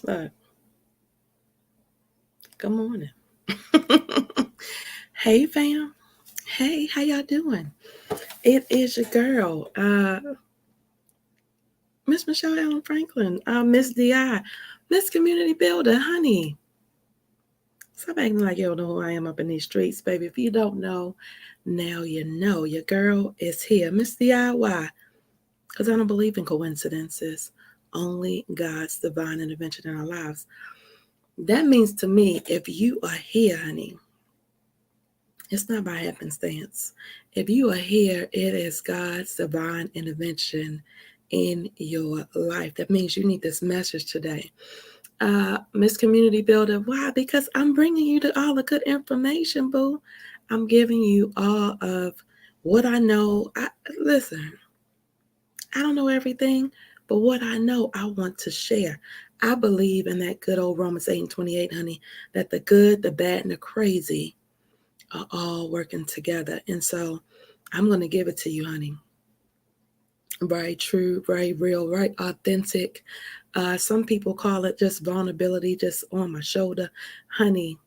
Look, good morning. Hey, fam. Hey, how y'all doing? It is your girl, Miss Michelle Allen Franklin, Miss DI, Miss Community Builder, honey. Stop acting like you don't know who I am up in these streets, baby. If you don't know, now you know. Your girl is here, Miss DIY, because I don't believe in coincidences, only God's divine intervention in our lives. That means to me, if you are here, honey, it's not by happenstance. If you are here, it is God's divine intervention in your life. That means you need this message today. Miss Community Builder, why? Because I'm bringing you all the good information, boo. I'm giving you all of what I know. Listen, I don't know everything, but what I know, I want to share. I believe in that good old Romans 8:28, honey, that the good, the bad, and the crazy are all working together. And so I'm going to give it to you, honey. Very true, very real, right authentic. Some people call it just vulnerability, just on my shoulder. Honey,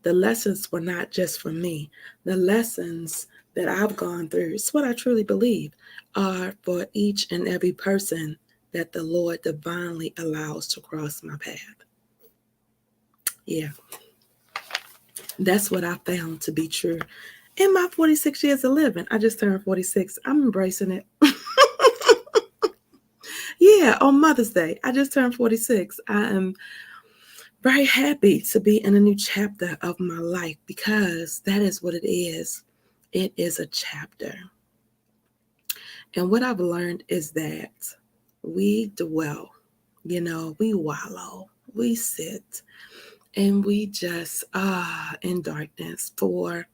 the lessons were not just for me. The lessons that I've gone through, it's what I truly believe, are for each and every person that the Lord divinely allows to cross my path. Yeah, that's what I found to be true. In my 46 years of living, I just turned 46. I'm embracing it. Yeah, on Mother's Day, I just turned 46. I am very happy to be in a new chapter of my life because that is what it is. It is a chapter. And what I've learned is that we dwell, we wallow, we sit, and we just in darkness for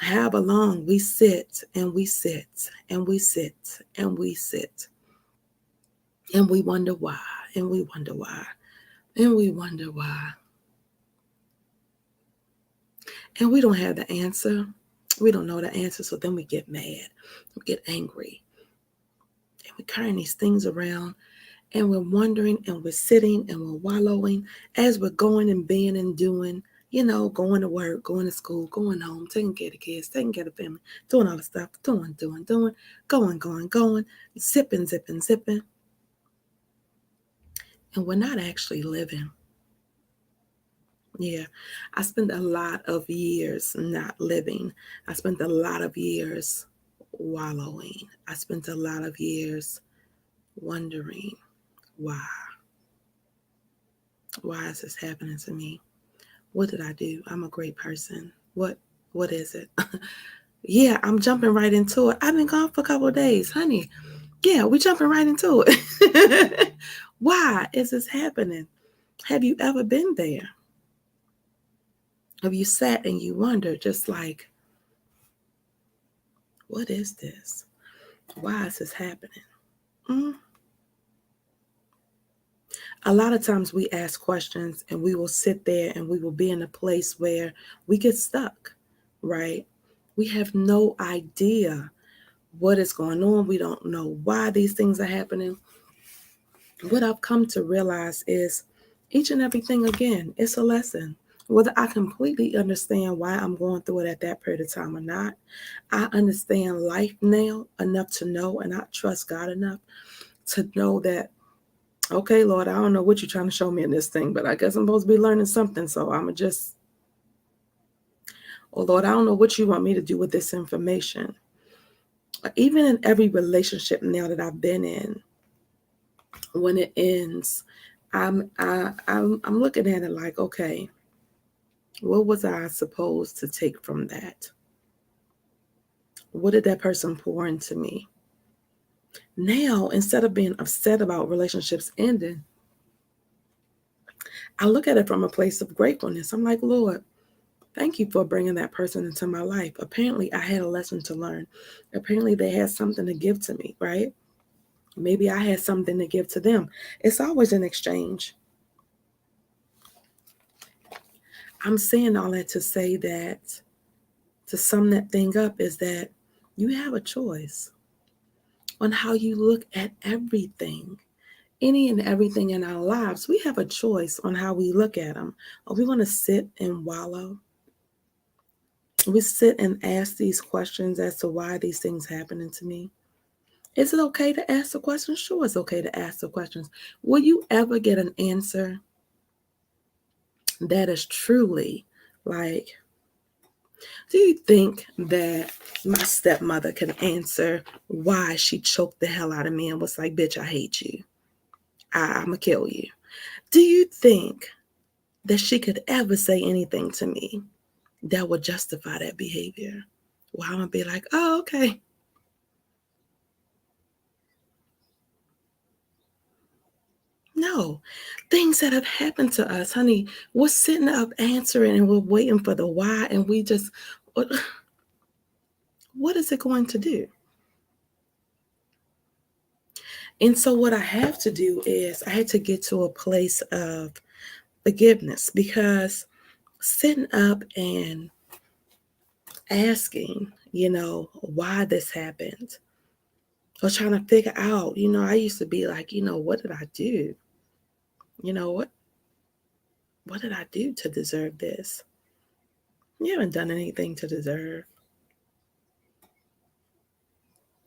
however long. We sit and we sit and we sit and we sit. And we wonder why, and we wonder why, and we wonder why. And we don't have the answer. We don't know the answer, so then we get mad, we get angry, and we're carrying these things around, and we're wondering, and we're sitting, and we're wallowing as we're going and being and doing, going to work, going to school, going home, taking care of the kids, taking care of the family, doing all the stuff, doing, going, zipping, zipping, zipping. And we're not actually living. Yeah, I spent a lot of years not living. I spent a lot of years wallowing. I spent a lot of years wondering why. Why is this happening to me? What did I do? I'm a great person. What is it? Yeah, I'm jumping right into it. I've been gone for a couple of days, honey. Yeah, we're jumping right into it. Why is this happening? Have you ever been there? Have you sat and you wondered, just like, what is this? Why is this happening? A lot of times we ask questions and we will sit there and we will be in a place where we get stuck, right? We have no idea what is going on. We don't know why these things are happening. What I've come to realize is each and everything, again, it's a lesson. Whether I completely understand why I'm going through it at that period of time or not, I understand life now enough to know, and I trust God enough to know that, okay, Lord, I don't know what you're trying to show me in this thing, but I guess I'm supposed to be learning something. So I'm going to just, oh, Lord, I don't know what you want me to do with this information. Even in every relationship now that I've been in, when it ends, I'm looking at it like, okay, what was I supposed to take from that? What did that person pour into me? Now, instead of being upset about relationships ending, I look at it from a place of gratefulness. I'm like, Lord, thank you for bringing that person into my life. Apparently, I had a lesson to learn. Apparently, they had something to give to me, right? Maybe I had something to give to them. It's always an exchange. I'm saying all that to say that, to sum that thing up, is that you have a choice on how you look at everything any and everything in our lives, we have a choice on how we look at them. Are we going to sit and wallow? We sit and ask these questions as to why these things happening to me. Is it okay to ask the questions? Sure, it's okay to ask the questions. Will you ever get an answer that is truly like, do you think that my stepmother can answer why she choked the hell out of me and was like, bitch, I hate you. I'm going to kill you? Do you think that she could ever say anything to me that would justify that behavior? Well, I'm going to be like, oh, okay. No, things that have happened to us, honey, we're sitting up answering and we're waiting for the why, and we just, what is it going to do? And so what I have to do is I had to get to a place of forgiveness, because sitting up and asking, why this happened, or trying to figure out, I used to be like, what did I do? What did I do to deserve this? You haven't done anything to deserve.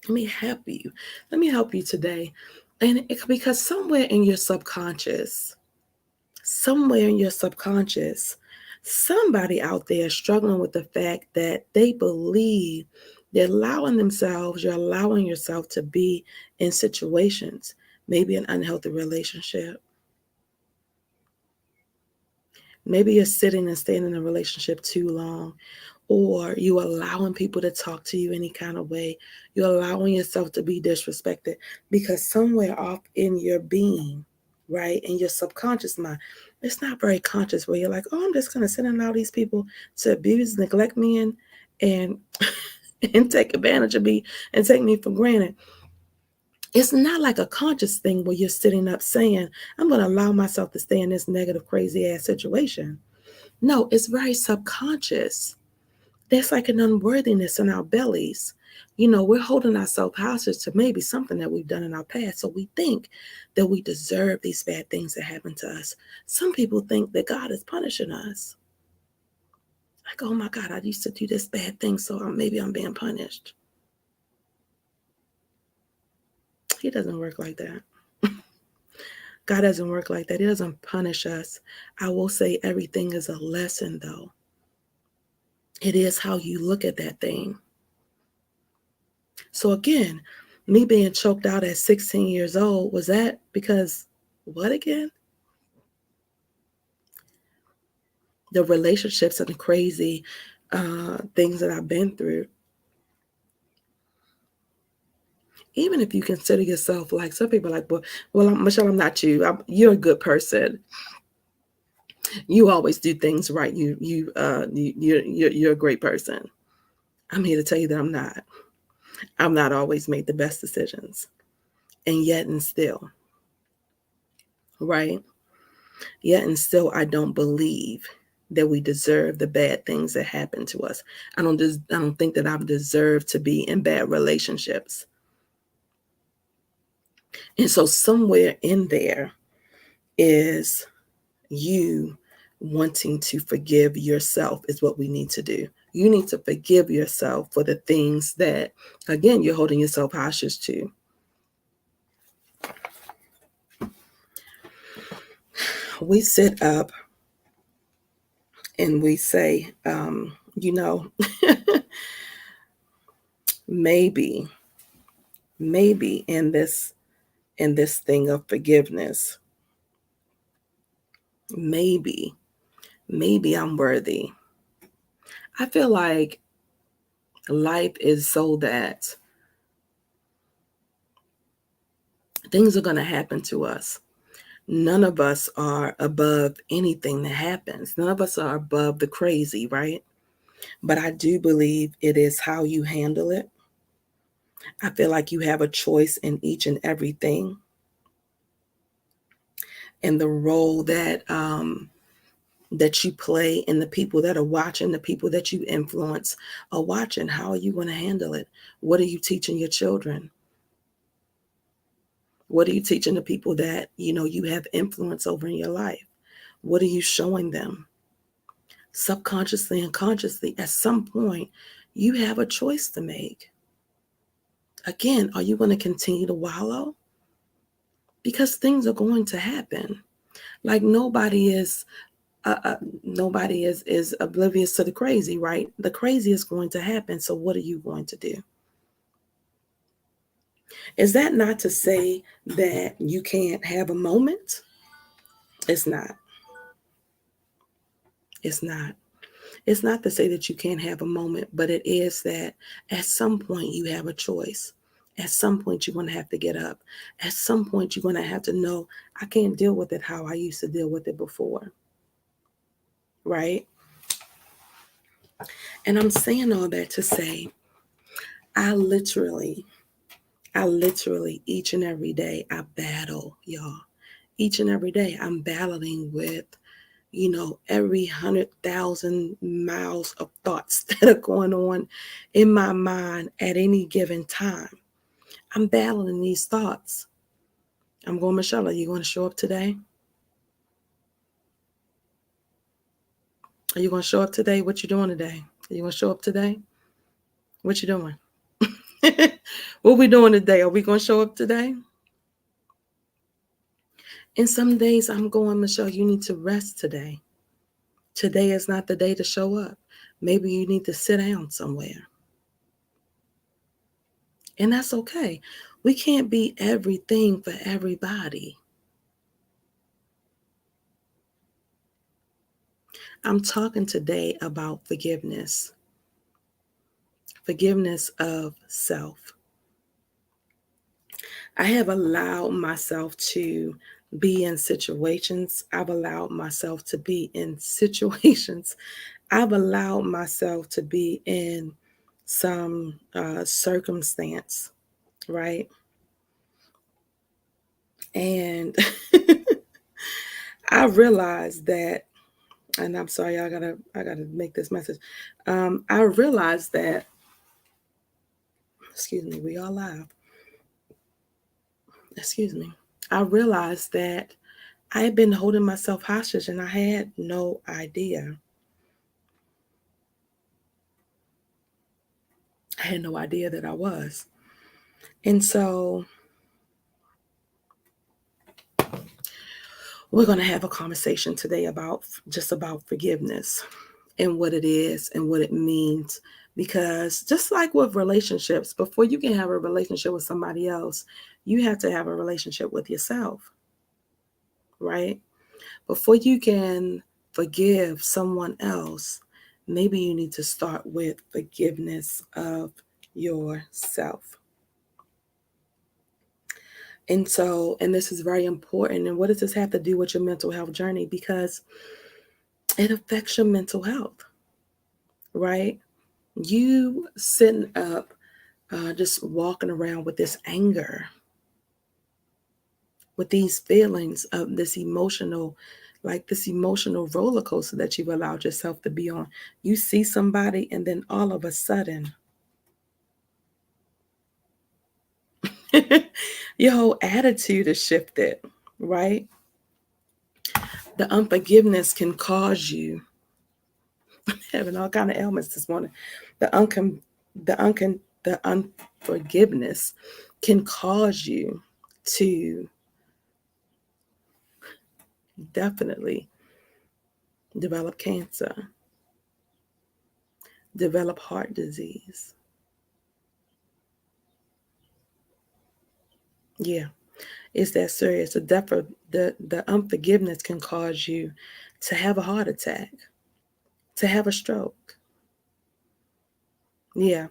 Let me help you. Let me help you today. And because somewhere in your subconscious, somebody out there is struggling with the fact that they believe you're allowing yourself to be in situations, maybe an unhealthy relationship. Maybe you're sitting and staying in a relationship too long, or you allowing people to talk to you any kind of way. You're allowing yourself to be disrespected because somewhere off in your being, right, in your subconscious mind, it's not very conscious, where you're like, oh, I'm just going to sit and allow these people to abuse, neglect me, and and take advantage of me and take me for granted. It's not like a conscious thing where you're sitting up saying, I'm going to allow myself to stay in this negative, crazy ass situation. No, it's very subconscious. There's like an unworthiness in our bellies. We're holding ourselves hostage to maybe something that we've done in our past. So we think that we deserve these bad things that happen to us. Some people think that God is punishing us. Like, oh my God, I used to do this bad thing, so maybe I'm being punished. He doesn't work like that. God doesn't work like that. He doesn't punish us. I will say everything is a lesson, though. It is how you look at that thing. So again, me being choked out at 16 years old, was that because what again? The relationships and the crazy things that I've been through. Even if you consider yourself, like some people are like, well, Michelle, I'm not you. You're a good person. You always do things right. You're a great person. I'm here to tell you that I'm not. I'm not always made the best decisions, and yet and still, right? Yet and still, I don't believe that we deserve the bad things that happen to us. I don't think that I've deserved to be in bad relationships. And so somewhere in there is you wanting to forgive yourself is what we need to do. You need to forgive yourself for the things that, again, you're holding yourself hostage to. We sit up and we say, maybe in this thing of forgiveness, maybe I'm worthy. I feel like life is so that things are going to happen to us. None of us are above anything that happens. None of us are above the crazy, right? But I do believe it is how you handle it. I feel like you have a choice in each and everything. And the role that you play, and the people that are watching, the people that you influence are watching. How are you going to handle it? What are you teaching your children? What are you teaching the people that, you have influence over in your life? What are you showing them? Subconsciously and consciously, at some point, you have a choice to make. Again, are you going to continue to wallow? Because things are going to happen. Like nobody is oblivious to the crazy, right? The crazy is going to happen. So what are you going to do? Is that not to say that you can't have a moment? It's not. It's not. It's not to say that you can't have a moment, but it is that at some point you have a choice. At some point you're going to have to get up. At some point you're going to have to know, I can't deal with it how I used to deal with it before. Right? And I'm saying all that to say, I literally, each and every day, I battle, y'all. Each and every day, I'm battling with, every 100,000 miles of thoughts that are going on in my mind at any given time. I'm battling these thoughts. I'm going, Michelle, are you going to show up today? Are you going to show up today? What you doing today? Are you going to show up today? What you doing? What we doing today? Are we going to show up today? And some days I'm going, Michelle, you need to rest today. Today is not the day to show up. Maybe you need to sit down somewhere. And that's okay. We can't be everything for everybody. I'm talking today about forgiveness. Forgiveness of self. I have allowed myself to be in situations. I've allowed myself to be in situations. I've allowed myself to be in some circumstance, right? And I realized that, and I'm sorry, I gotta make this message. I realized that, excuse me, we all live. Excuse me. I realized that I had been holding myself hostage and I had no idea. I had no idea that I was. And so we're going to have a conversation today about forgiveness and what it is and what it means. Because just like with relationships, before you can have a relationship with somebody else, you have to have a relationship with yourself, right? Before you can forgive someone else, maybe you need to start with forgiveness of yourself. And so, and this is very important. And what does this have to do with your mental health journey? Because it affects your mental health, right? You sitting up, just walking around with this anger, with these feelings of this emotional roller coaster that you've allowed yourself to be on. You see somebody, and then all of a sudden, your whole attitude is shifted, right? The unforgiveness can cause you having all kind of ailments this morning. The unforgiveness can cause you to definitely develop cancer, develop heart disease. Yeah, it's that serious. The unforgiveness can cause you to have a heart attack, to have a stroke. Yeah,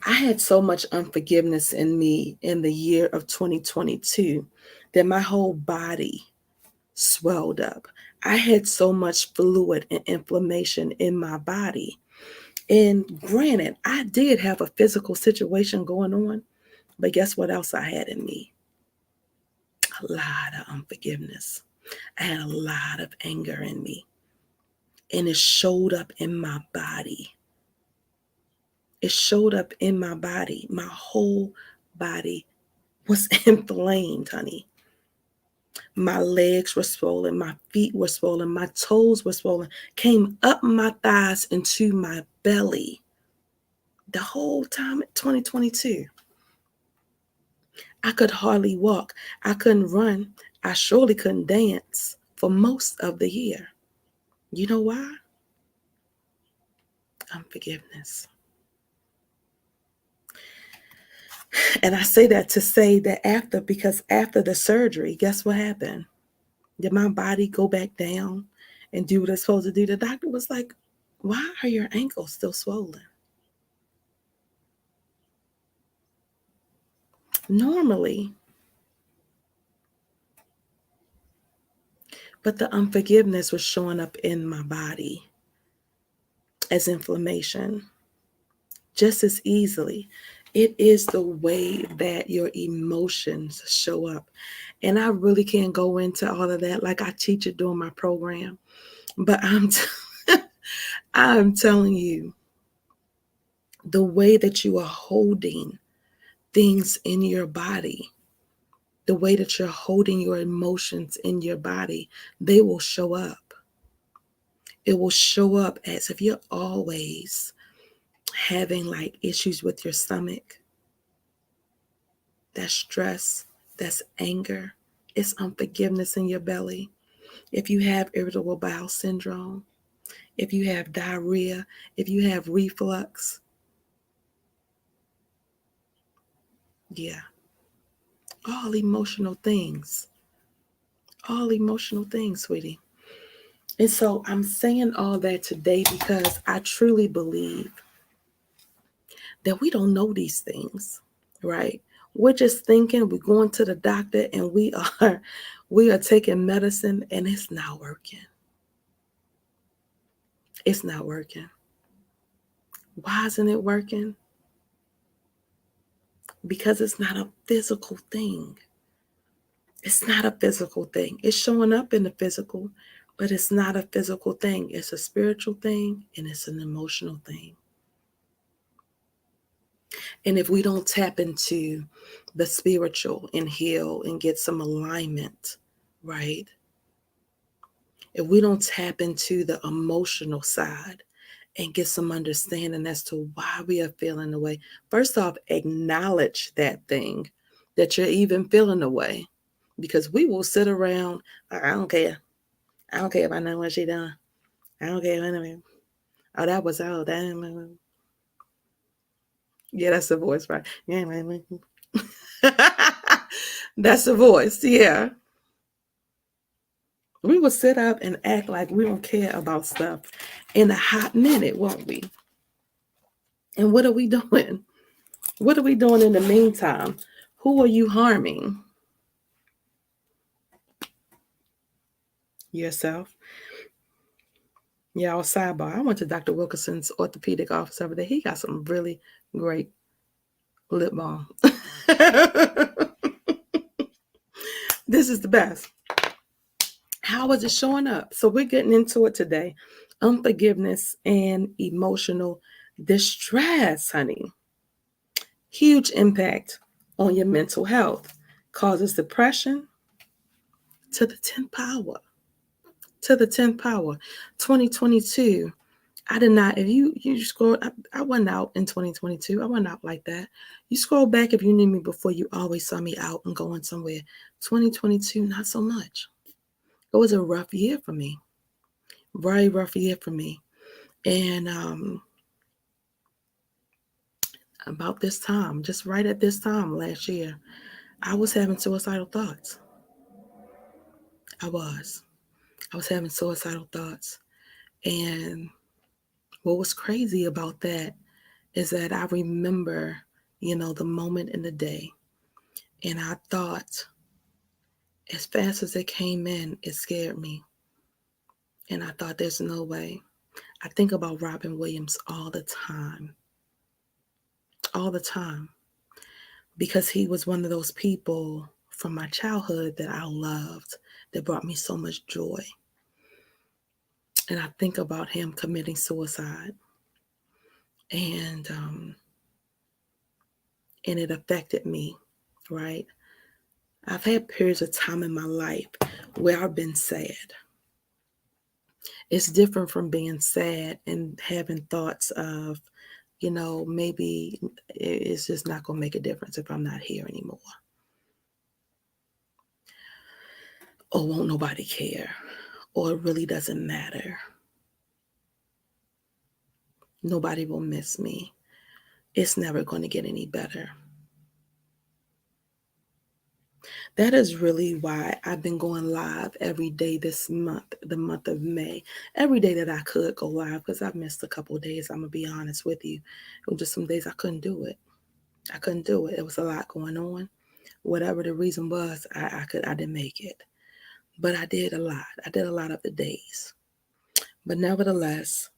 I had so much unforgiveness in me in the year of 2022 that my whole body swelled up. I had so much fluid and inflammation in my body. And granted, I did have a physical situation going on, but guess what else I had in me? A lot of unforgiveness. I had a lot of anger in me. And it showed up in my body. It showed up in my body. My whole body was inflamed, honey. My legs were swollen, my feet were swollen, my toes were swollen, came up my thighs into my belly. The whole time, 2022. I could hardly walk. I couldn't run. I surely couldn't dance for most of the year. You know why? Unforgiveness. And I say that to say that because after the surgery, guess what happened? Did my body go back down and do what it's supposed to do? The doctor was like, why are your ankles still swollen? Normally, but the unforgiveness was showing up in my body as inflammation just as easily. It is the way that your emotions show up. And I really can't go into all of that like I teach it during my program. But I'm telling you, the way that you are holding things in your body, the way that you're holding your emotions in your body, they will show up. It will show up as if you're always having like issues with your stomach. That's stress, that's anger, it's unforgiveness in your belly. If you have irritable bowel syndrome, if you have diarrhea, if you have reflux, yeah, all emotional things, sweetie. And so I'm saying all that today because I truly believe that we don't know these things, right? We're just thinking, we're going to the doctor and we are taking medicine and it's not working. It's not working. Why isn't it working? Because it's not a physical thing. It's not a physical thing. It's showing up in the physical, but it's not a physical thing. It's a spiritual thing and it's an emotional thing. And if we don't tap into the spiritual and heal and get some alignment, right? If we don't tap into the emotional side and get some understanding as to why we are feeling the way, first off, acknowledge that thing that you're even feeling the way. Because we will sit around, I don't care. I don't care if I know what she done. I don't care. Oh, that was out. Yeah, that's the voice, right? Yeah, that's the voice. Yeah. We will sit up and act like we don't care about stuff in a hot minute, won't we? And what are we doing? What are we doing in the meantime? Who are you harming? Yourself. Yeah, I'll sidebar. I went to Dr. Wilkinson's orthopedic office over there. He got some really great lip balm. This is the best. How is it showing up? So we're getting into it today. Unforgiveness and emotional distress, honey. Huge impact on your mental health. Causes depression to the 10th power. To the 10th power. 2022. I did not, if you scroll, I went out in 2022. I went out like that. You scroll back if you knew me before, you always saw me out and going somewhere. 2022, not so much. It was a rough year for me. Very rough year for me. And about this time, just right at this time last year, I was having suicidal thoughts. I was. I was having suicidal thoughts. And what was crazy about that is that I remember, the moment in the day. And I thought, as fast as it came in, it scared me. And I thought, there's no way. I think about Robin Williams all the time. All the time. Because he was one of those people from my childhood that I loved, that brought me so much joy. And I think about him committing suicide. And it affected me, right? I've had periods of time in my life where I've been sad. It's different from being sad and having thoughts of, maybe it's just not going to make a difference if I'm not here anymore. Or won't nobody care? Or it really doesn't matter. Nobody will miss me. It's never going to get any better. That is really why I've been going live every day this month, the month of May. Every day that I could go live, because I've missed a couple of days. I'm going to be honest with you. It was just some days I couldn't do it. I couldn't do it. It was a lot going on. Whatever the reason was, I didn't make it. But I did a lot. I did a lot of the days. But nevertheless,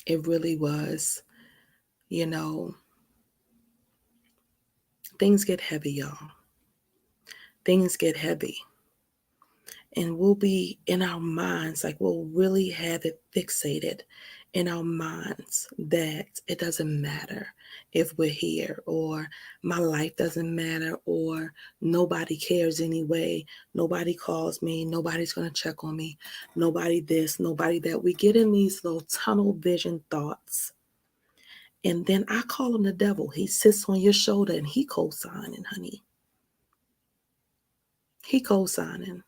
it really was, things get heavy, y'all. Things get heavy. And we'll be in our minds, like we'll really have it fixated in our minds that it doesn't matter if we're here, or my life doesn't matter, or nobody cares anyway. Nobody calls me. Nobody's going to check on me. Nobody this, nobody that. We get in these little tunnel vision thoughts. And then I call him the devil. He sits on your shoulder and he co-signing, honey. He co-signing.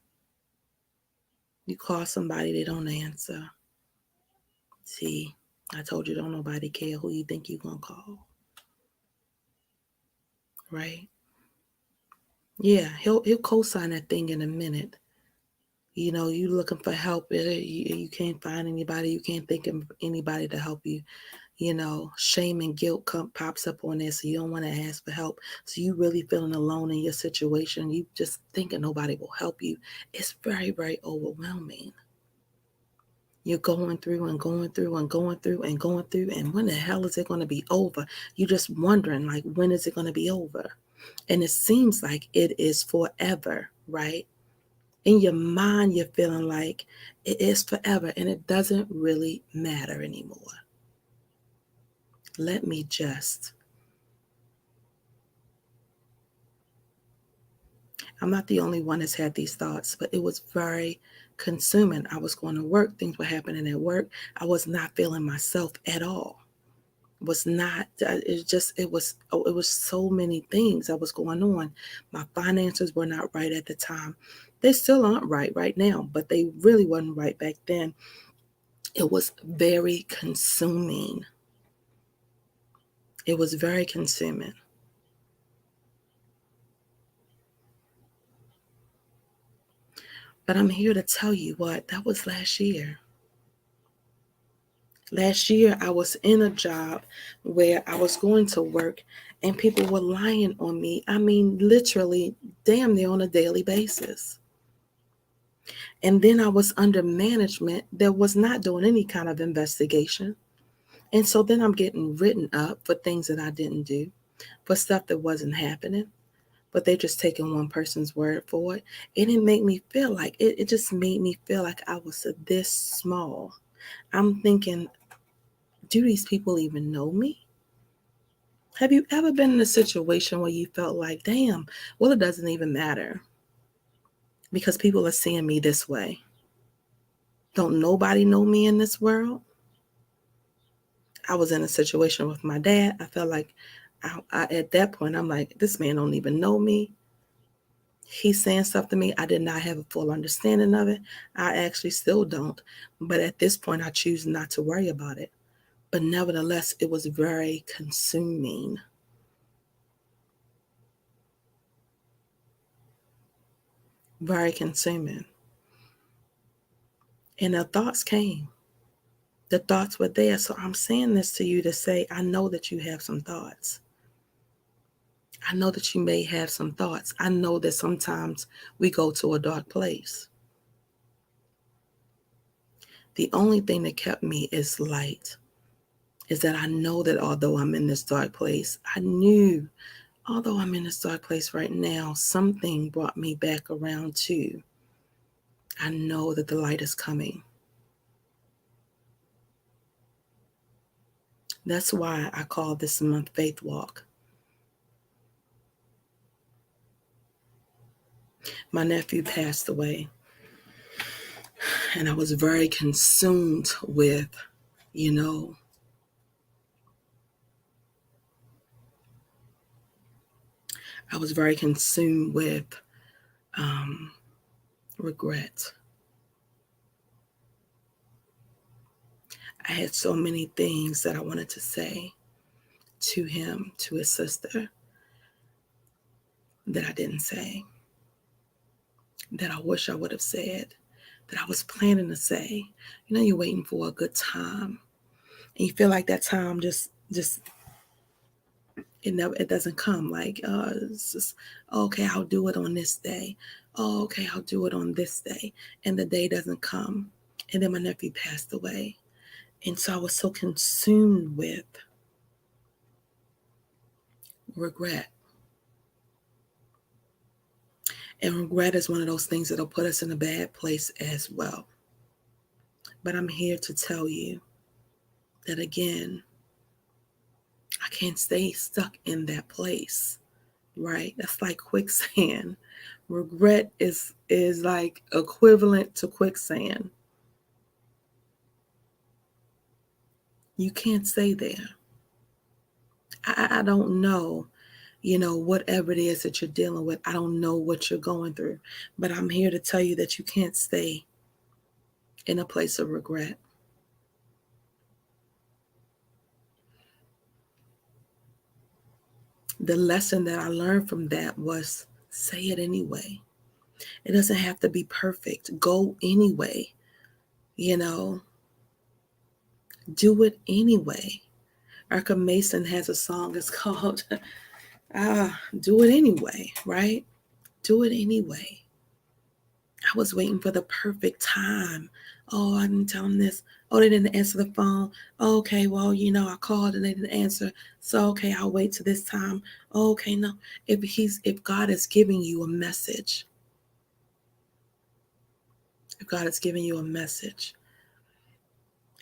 You call somebody, they don't answer. See, I told you don't nobody care who you think you're going to call. Right? Yeah, he'll co-sign that thing in a minute. You looking for help. You can't find anybody. You can't think of anybody to help you. Shame and guilt pops up on there, so you don't want to ask for help. So you really feeling alone in your situation. You just thinking nobody will help you. It's very, very overwhelming. You're going through and going through and going through and going through. And when the hell is it going to be over? You're just wondering, like, when is it going to be over? And it seems like it is forever, right? In your mind, you're feeling like it is forever, and it doesn't really matter anymore. Let me just. I'm not the only one that's had these thoughts, but it was very consuming. I was going to work. Things were happening at work. I was not feeling myself at all. Was not, it was so many things that was going on. My finances were not right at the time. They still aren't right now, but they really wasn't right back then. It was very consuming. It was very consuming. But I'm here to tell you what, that was last year. Last year, I was in a job where I was going to work and people were lying on me. I mean, literally, damn near on a daily basis. And then I was under management that was not doing any kind of investigation. And so then I'm getting written up for things that I didn't do, for stuff that wasn't happening. But they're just taking one person's word for it. And it made me feel like, it just made me feel like I was this small. I'm thinking, do these people even know me? Have you ever been in a situation where you felt like, damn, well, it doesn't even matter because people are seeing me this way? Don't nobody know me in this world? I was in a situation with my dad. I felt like at that point, I'm like, this man don't even know me. He's saying stuff to me. I did not have a full understanding of it. I actually still don't. But at this point, I choose not to worry about it. But nevertheless, it was very consuming. Very consuming. And the thoughts came. The thoughts were there. So I'm saying this to you to say, I know that you have some thoughts. I know that you may have some thoughts. I know that sometimes we go to a dark place. The only thing that kept me is light, is that I know that although I'm in this dark place, I knew, although I'm in this dark place right now, something brought me back around too. I know that the light is coming. That's why I call this month Faith Walk. My nephew passed away, and I was very consumed with, I was very consumed with regret. I had so many things that I wanted to say to him, to his sister, that I didn't say, that I wish I would have said, that I was planning to say. You're waiting for a good time, and you feel like that time just it doesn't come. Like, it's just, okay, I'll do it on this day. Oh, okay, I'll do it on this day, and the day doesn't come. And then my nephew passed away, and so I was so consumed with regret. And regret is one of those things that'll put us in a bad place as well. But I'm here to tell you that, again, I can't stay stuck in that place, right? That's like quicksand. Regret is like equivalent to quicksand. You can't stay there. I don't know, whatever it is that you're dealing with. I don't know what you're going through, but I'm here to tell you that you can't stay in a place of regret. The lesson that I learned from that was say it anyway. It doesn't have to be perfect. Go anyway. Do it anyway. Erica Mason has a song, it's called Do It Anyway, right? Do it anyway. I was waiting for the perfect time. Oh, I didn't tell them this. Oh, they didn't answer the phone. Oh, okay, well, I called and they didn't answer. So, okay, I'll wait till this time. Oh, okay, no. If God is giving you a message, if God is giving you a message,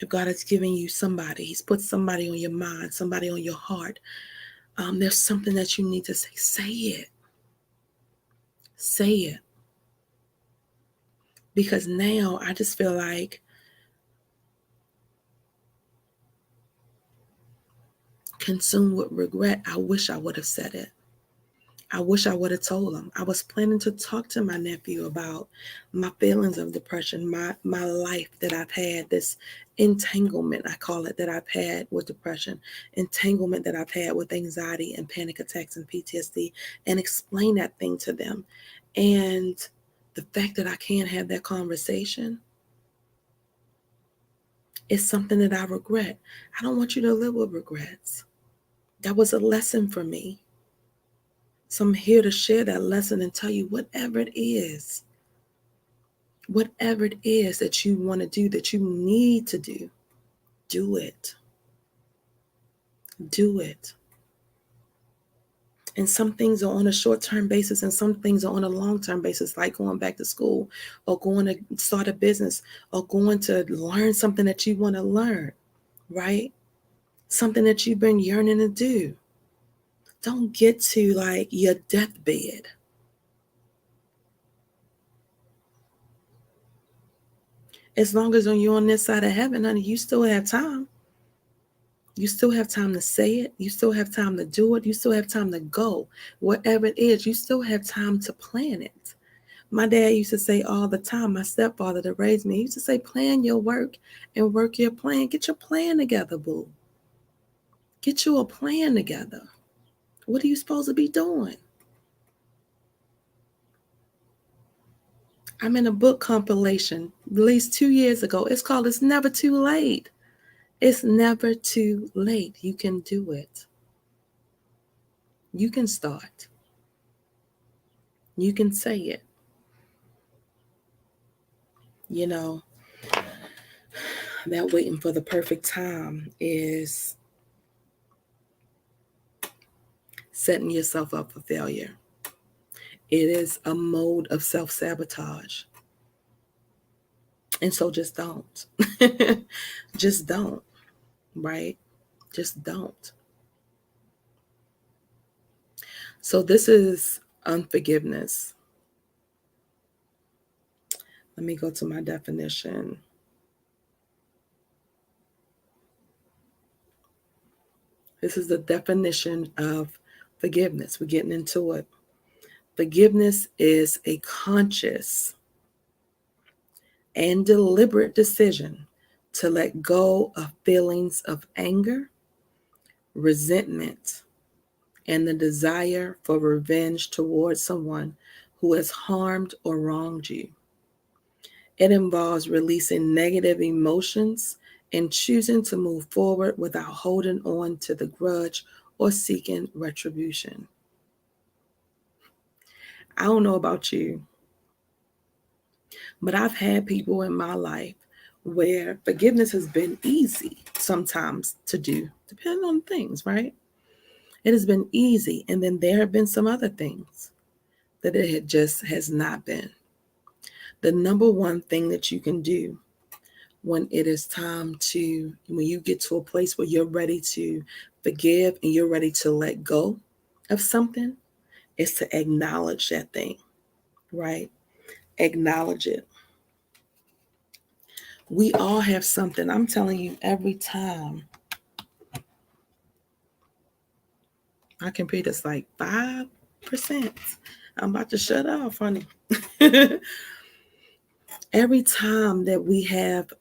if God is giving you somebody, He's put somebody on your mind, somebody on your heart, there's something that you need to say. Say it. Say it. Because now I just feel like consumed with regret. I wish I would have said it. I wish I would have told him. I was planning to talk to my nephew about my feelings of depression, my life that I've had, this entanglement, I call it, that I've had with depression, entanglement that I've had with anxiety and panic attacks and PTSD, and explain that thing to them. And the fact that I can't have that conversation is something that I regret. I don't want you to live with regrets. That was a lesson for me. So I'm here to share that lesson and tell you whatever it is that you want to do, that you need to do it. Do it. And some things are on a short-term basis and some things are on a long-term basis, like going back to school or going to start a business or going to learn something that you want to learn, right? Something that you've been yearning to do. Don't get to like your deathbed. As long as you're on this side of heaven, honey, you still have time. You still have time to say it. You still have time to do it. You still have time to go. Whatever it is, you still have time to plan it. My dad used to say all the time, my stepfather that raised me, he used to say, plan your work and work your plan. Get your plan together, boo. Get you a plan together. What are you supposed to be doing? I'm in a book compilation released 2 years ago. It's called It's Never Too Late. It's never too late. You can do it. You can start. You can say it. That waiting for the perfect time is setting yourself up for failure. It is a mode of self-sabotage. And so just don't. Just don't, right? Just don't. So this is unforgiveness. Let me go to my definition. This is the definition of forgiveness. We're getting into it. Forgiveness is a conscious and deliberate decision to let go of feelings of anger, resentment, and the desire for revenge towards someone who has harmed or wronged you. It involves releasing negative emotions and choosing to move forward without holding on to the grudge or seeking retribution. I don't know about you, but I've had people in my life where forgiveness has been easy sometimes to do, depending on things, right? It has been easy. And then there have been some other things that just has not been. The number one thing that you can do when it is time to, when you get to a place where you're ready to forgive and you're ready to let go of something, is to acknowledge that thing, right? Acknowledge it. We all have something. I'm telling you, every time my computer's like 5%. I'm about to shut off, honey. Every time that we have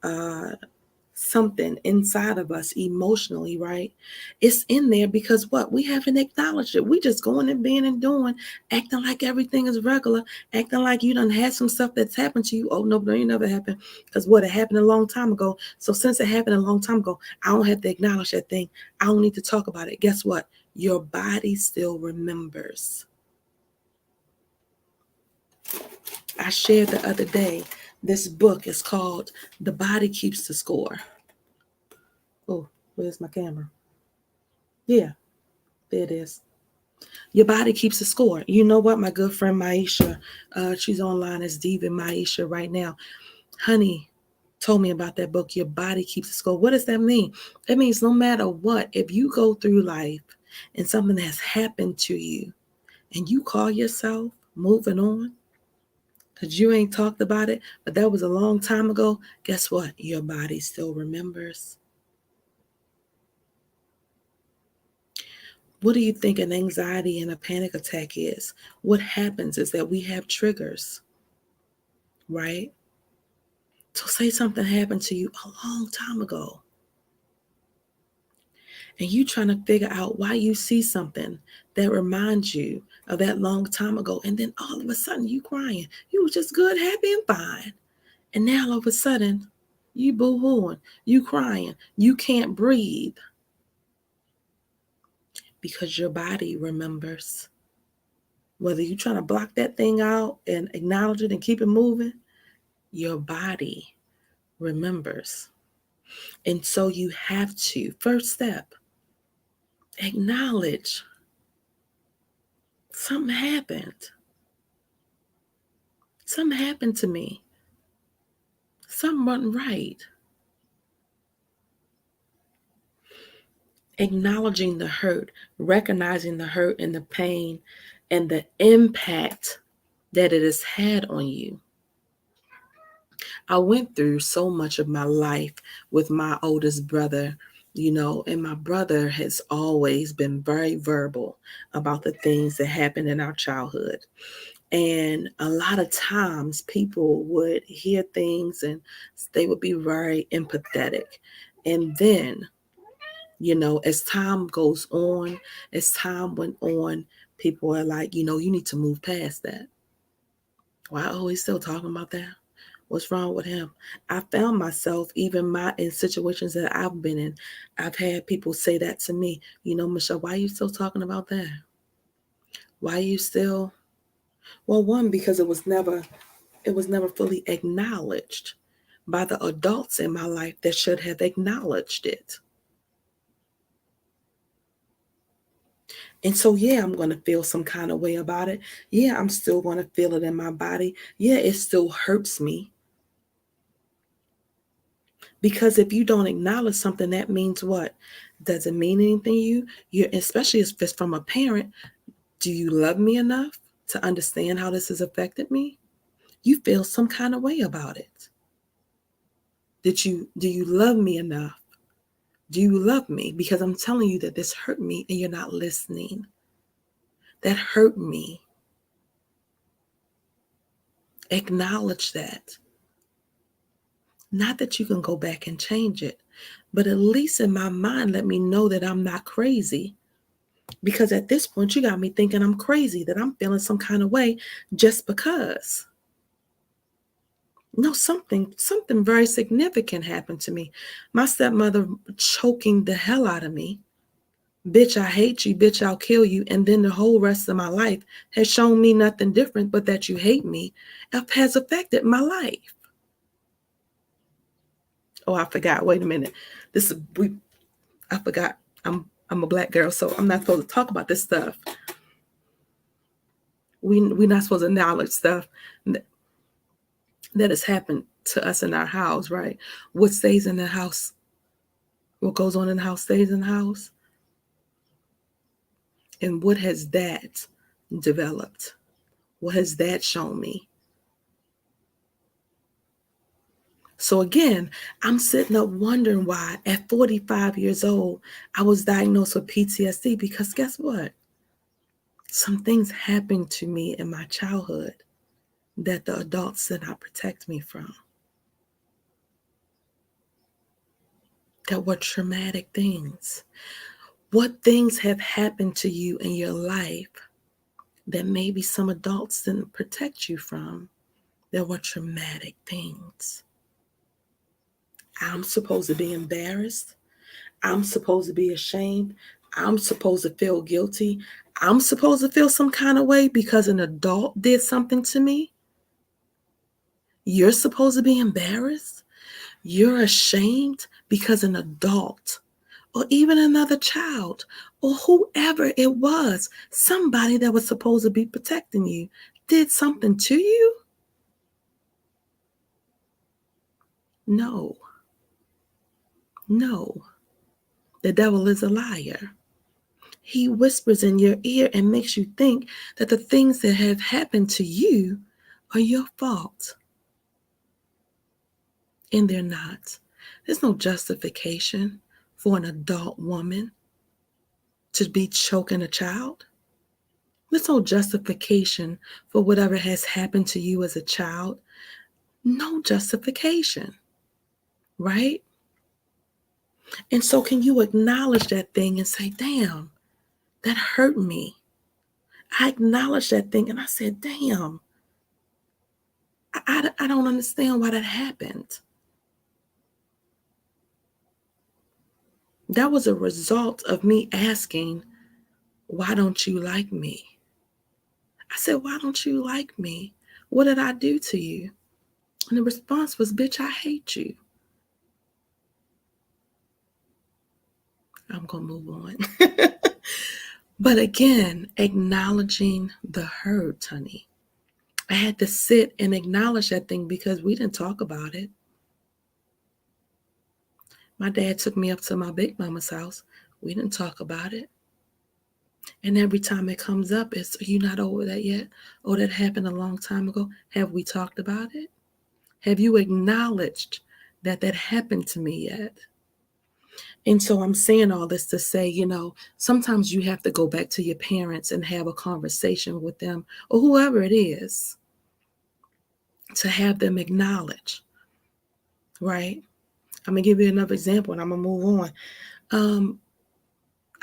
something inside of us emotionally, right? It's in there because what? We haven't acknowledged it. We just going and being and doing, acting like everything is regular, acting like you done had some stuff that's happened to you. Oh, no, it never happened. Because what? It happened a long time ago. So since it happened a long time ago, I don't have to acknowledge that thing. I don't need to talk about it. Guess what? Your body still remembers. I shared the other day, this book is called The Body Keeps the Score. Oh, where's my camera? Yeah, there it is. Your body keeps the score. You know what? My good friend Maisha, she's online as Diva Maisha right now. Honey told me about that book, Your Body Keeps the Score. What does that mean? It means no matter what, if you go through life and something has happened to you and you call yourself moving on, because you ain't talked about it, but that was a long time ago, guess what? Your body still remembers. What do you think an anxiety and a panic attack is? What happens is that we have triggers, right? So say something happened to you a long time ago, and you trying to figure out why you see something that reminds you of that long time ago, and then all of a sudden you crying. You was just good, happy, and fine. And now all of a sudden, you boo-hooing, you crying, you can't breathe because your body remembers. Whether you're trying to block that thing out and acknowledge it and keep it moving, your body remembers. And so you have to, first step, acknowledge something happened. Something happened to me. Something wasn't right. Acknowledging the hurt, recognizing the hurt and the pain and the impact that it has had on you. I went through so much of my life with my oldest brother, and my brother has always been very verbal about the things that happened in our childhood. And a lot of times people would hear things and they would be very empathetic. And then, as time goes on, as time went on, people are like, you need to move past that. Why he's still talking about that? What's wrong with him? I found myself, even in situations that I've been in, I've had people say that to me. Michelle, why are you still talking about that? Why are you still? Well, one, because it was never fully acknowledged by the adults in my life that should have acknowledged it. And so, yeah, I'm going to feel some kind of way about it. Yeah, I'm still going to feel it in my body. Yeah, it still hurts me. Because if you don't acknowledge something, that means what? Does it mean anything to you? Especially if it's from a parent. Do you love me enough to understand how this has affected me? you feel some kind of way about it. Do you love me enough? Do you love me? Because I'm telling you that this hurt me and you're not listening. That hurt me. Acknowledge that. Not that you can go back and change it, but at least in my mind, let me know that I'm not crazy. Because at this point, you got me thinking I'm crazy, that I'm feeling some kind of way just because. No, something very significant happened to me. My stepmother choking the hell out of me. Bitch, I hate you. Bitch, I'll kill you. And then the whole rest of my life has shown me nothing different but that you hate me. It has affected my life. Oh, I forgot. Wait a minute. I forgot. I'm a Black girl, so I'm not supposed to talk about this stuff. We're not supposed to acknowledge stuff that has happened to us in our house, right? What stays in the house, what goes on in the house stays in the house. And what has that developed? What has that shown me? So again, I'm sitting up wondering why at 45 years old, I was diagnosed with PTSD because guess what? Some things happened to me in my childhood that the adults did not protect me from. That were traumatic things. What things have happened to you in your life that maybe some adults didn't protect you from? There were traumatic things. I'm supposed to be embarrassed. I'm supposed to be ashamed. I'm supposed to feel guilty. I'm supposed to feel some kind of way because an adult did something to me. You're supposed to be embarrassed. You're ashamed because an adult or even another child or whoever it was, somebody that was supposed to be protecting you, did something to you? No. No. The devil is a liar. He whispers in your ear and makes you think that the things that have happened to you are your fault. And they're not. There's no justification for an adult woman to be choking a child. There's no justification for whatever has happened to you as a child. No justification, right? And so can you acknowledge that thing and say, damn, that hurt me. I acknowledged that thing and I said, damn, I don't understand why that happened. That was a result of me asking, why don't you like me? I said, why don't you like me? What did I do to you? And the response was, bitch, I hate you. I'm going to move on. But again, acknowledging the hurt, honey. I had to sit and acknowledge that thing because we didn't talk about it. My dad took me up to my big mama's house. We didn't talk about it. And every time it comes up, it's, are you not over that yet? Oh, that happened a long time ago. Have we talked about it? Have you acknowledged that that happened to me yet? And so I'm saying all this to say, sometimes you have to go back to your parents and have a conversation with them or whoever it is to have them acknowledge, right? I'm going to give you another example and I'm going to move on.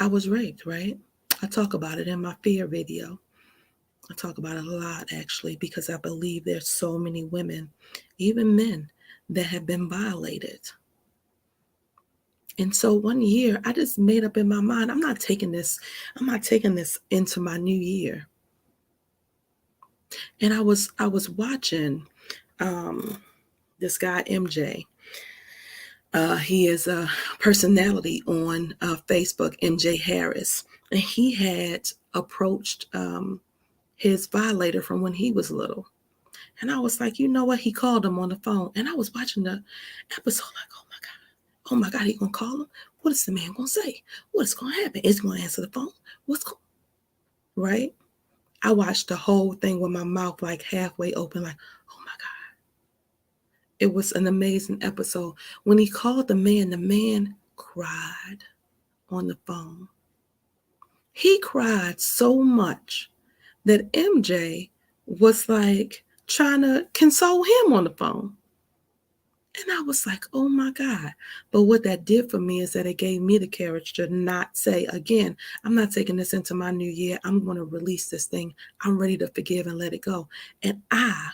I was raped, right? I talk about it in my fear video. I talk about it a lot, actually, because I believe there's so many women, even men, that have been violated. And so one year, I just made up in my mind, I'm not taking this into my new year. And I was watching this guy, MJ. He is a personality on Facebook, MJ Harris. And he had approached his violator from when he was little. And I was like, you know what? He called him on the phone. And I was watching the episode like, oh my God, he gonna call him? What is the man gonna say? What is gonna happen? Is he gonna answer the phone? Right? I watched the whole thing with my mouth like halfway open, like, oh my It was an amazing episode. When he called the man cried on the phone. He cried so much that MJ was like trying to console him on the phone. And I was like, oh my God. But what that did for me is that it gave me the courage to not say, again, I'm not taking this into my new year. I'm going to release this thing. I'm ready to forgive and let it go. And I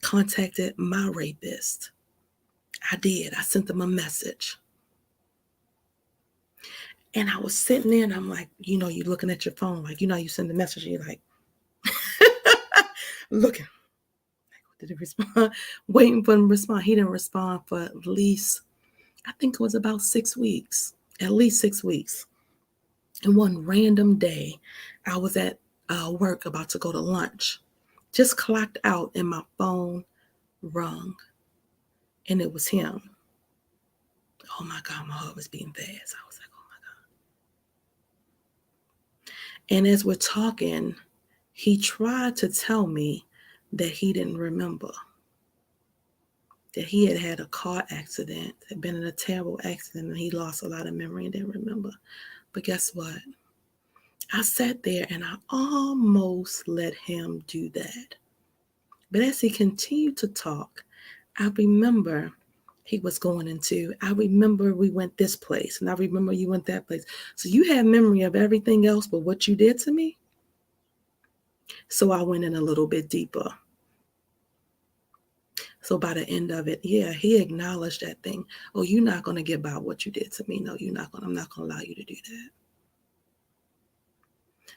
contacted my rapist. I did. I sent them a message. And I was sitting there and I'm like, you're looking at your phone. Like, you send the message and you're like, looking. Did he respond? Waiting for him to respond. He didn't respond for at least, I think it was about 6 weeks. At least 6 weeks. And one random day, I was at work about to go to lunch. Just clocked out and my phone rung. And it was him. Oh my God, my heart was beating fast. I was like, oh my God. And as we're talking, he tried to tell me that he didn't remember. That he had had a car accident, had been in a terrible accident, and he lost a lot of memory and didn't remember. But guess what? I sat there and I almost let him do that. But as he continued to talk, I remember he was going into, I remember we went this place, and I remember you went that place. So you had memory of everything else but what you did to me? So I went in a little bit deeper. So by the end of it, yeah, he acknowledged that thing. Oh, you're not going to get by what you did to me. No, I'm not going to allow you to do that.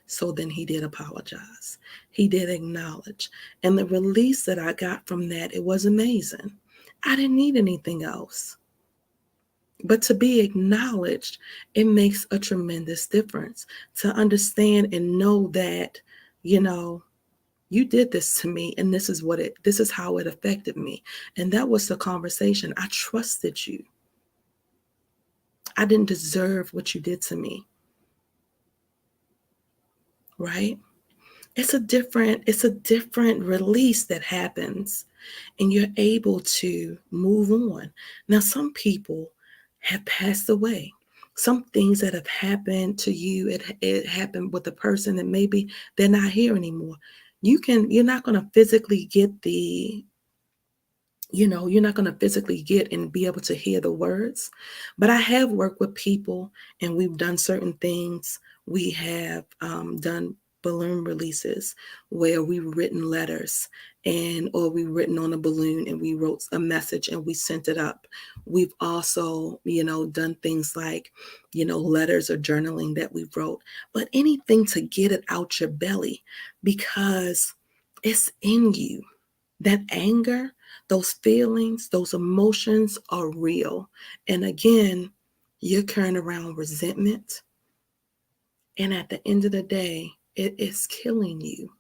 So then he did apologize. He did acknowledge. And the release that I got from that, it was amazing. I didn't need anything else. But to be acknowledged, it makes a tremendous difference. To understand and know that, you did this to me, and this is how it affected me. And that was the conversation. I trusted you. I didn't deserve what you did to me. Right? It's a different release that happens, and you're able to move on. Now, some people have passed away. Some things that have happened to you, it happened with a person that maybe they're not here anymore. You're not going to physically get you're not going to physically get and be able to hear the words. But I have worked with people and we've done certain things. We have done balloon releases where we've written letters or we've written on a balloon and we wrote a message and we sent it up. We've also, done things like, letters or journaling that we wrote, but anything to get it out your belly because it's in you. That anger, those feelings, those emotions are real. And again, you're carrying around resentment. And at the end of the day, it is killing you,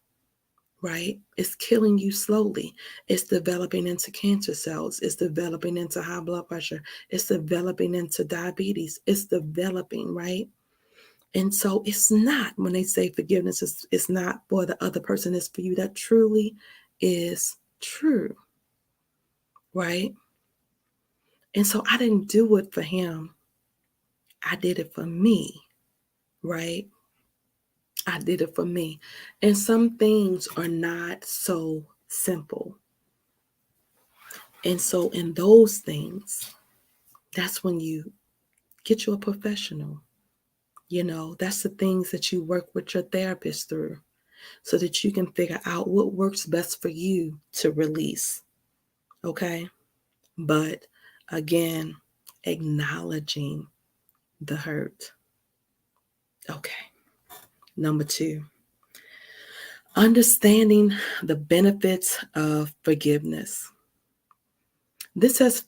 right? It's killing you slowly. It's developing into cancer cells. It's developing into high blood pressure. It's developing into diabetes. It's developing, right? And so it's not, when they say forgiveness is not for the other person, it's for you. That truly is true. Right? And so I didn't do it for him. I did it for me. Right? I did it for me. And some things are not so simple. And so in those things, that's when you get you a professional. That's the things that you work with your therapist through so that you can figure out what works best for you to release. Okay? But again, acknowledging the hurt. Okay. Number 2, understanding the benefits of forgiveness. This has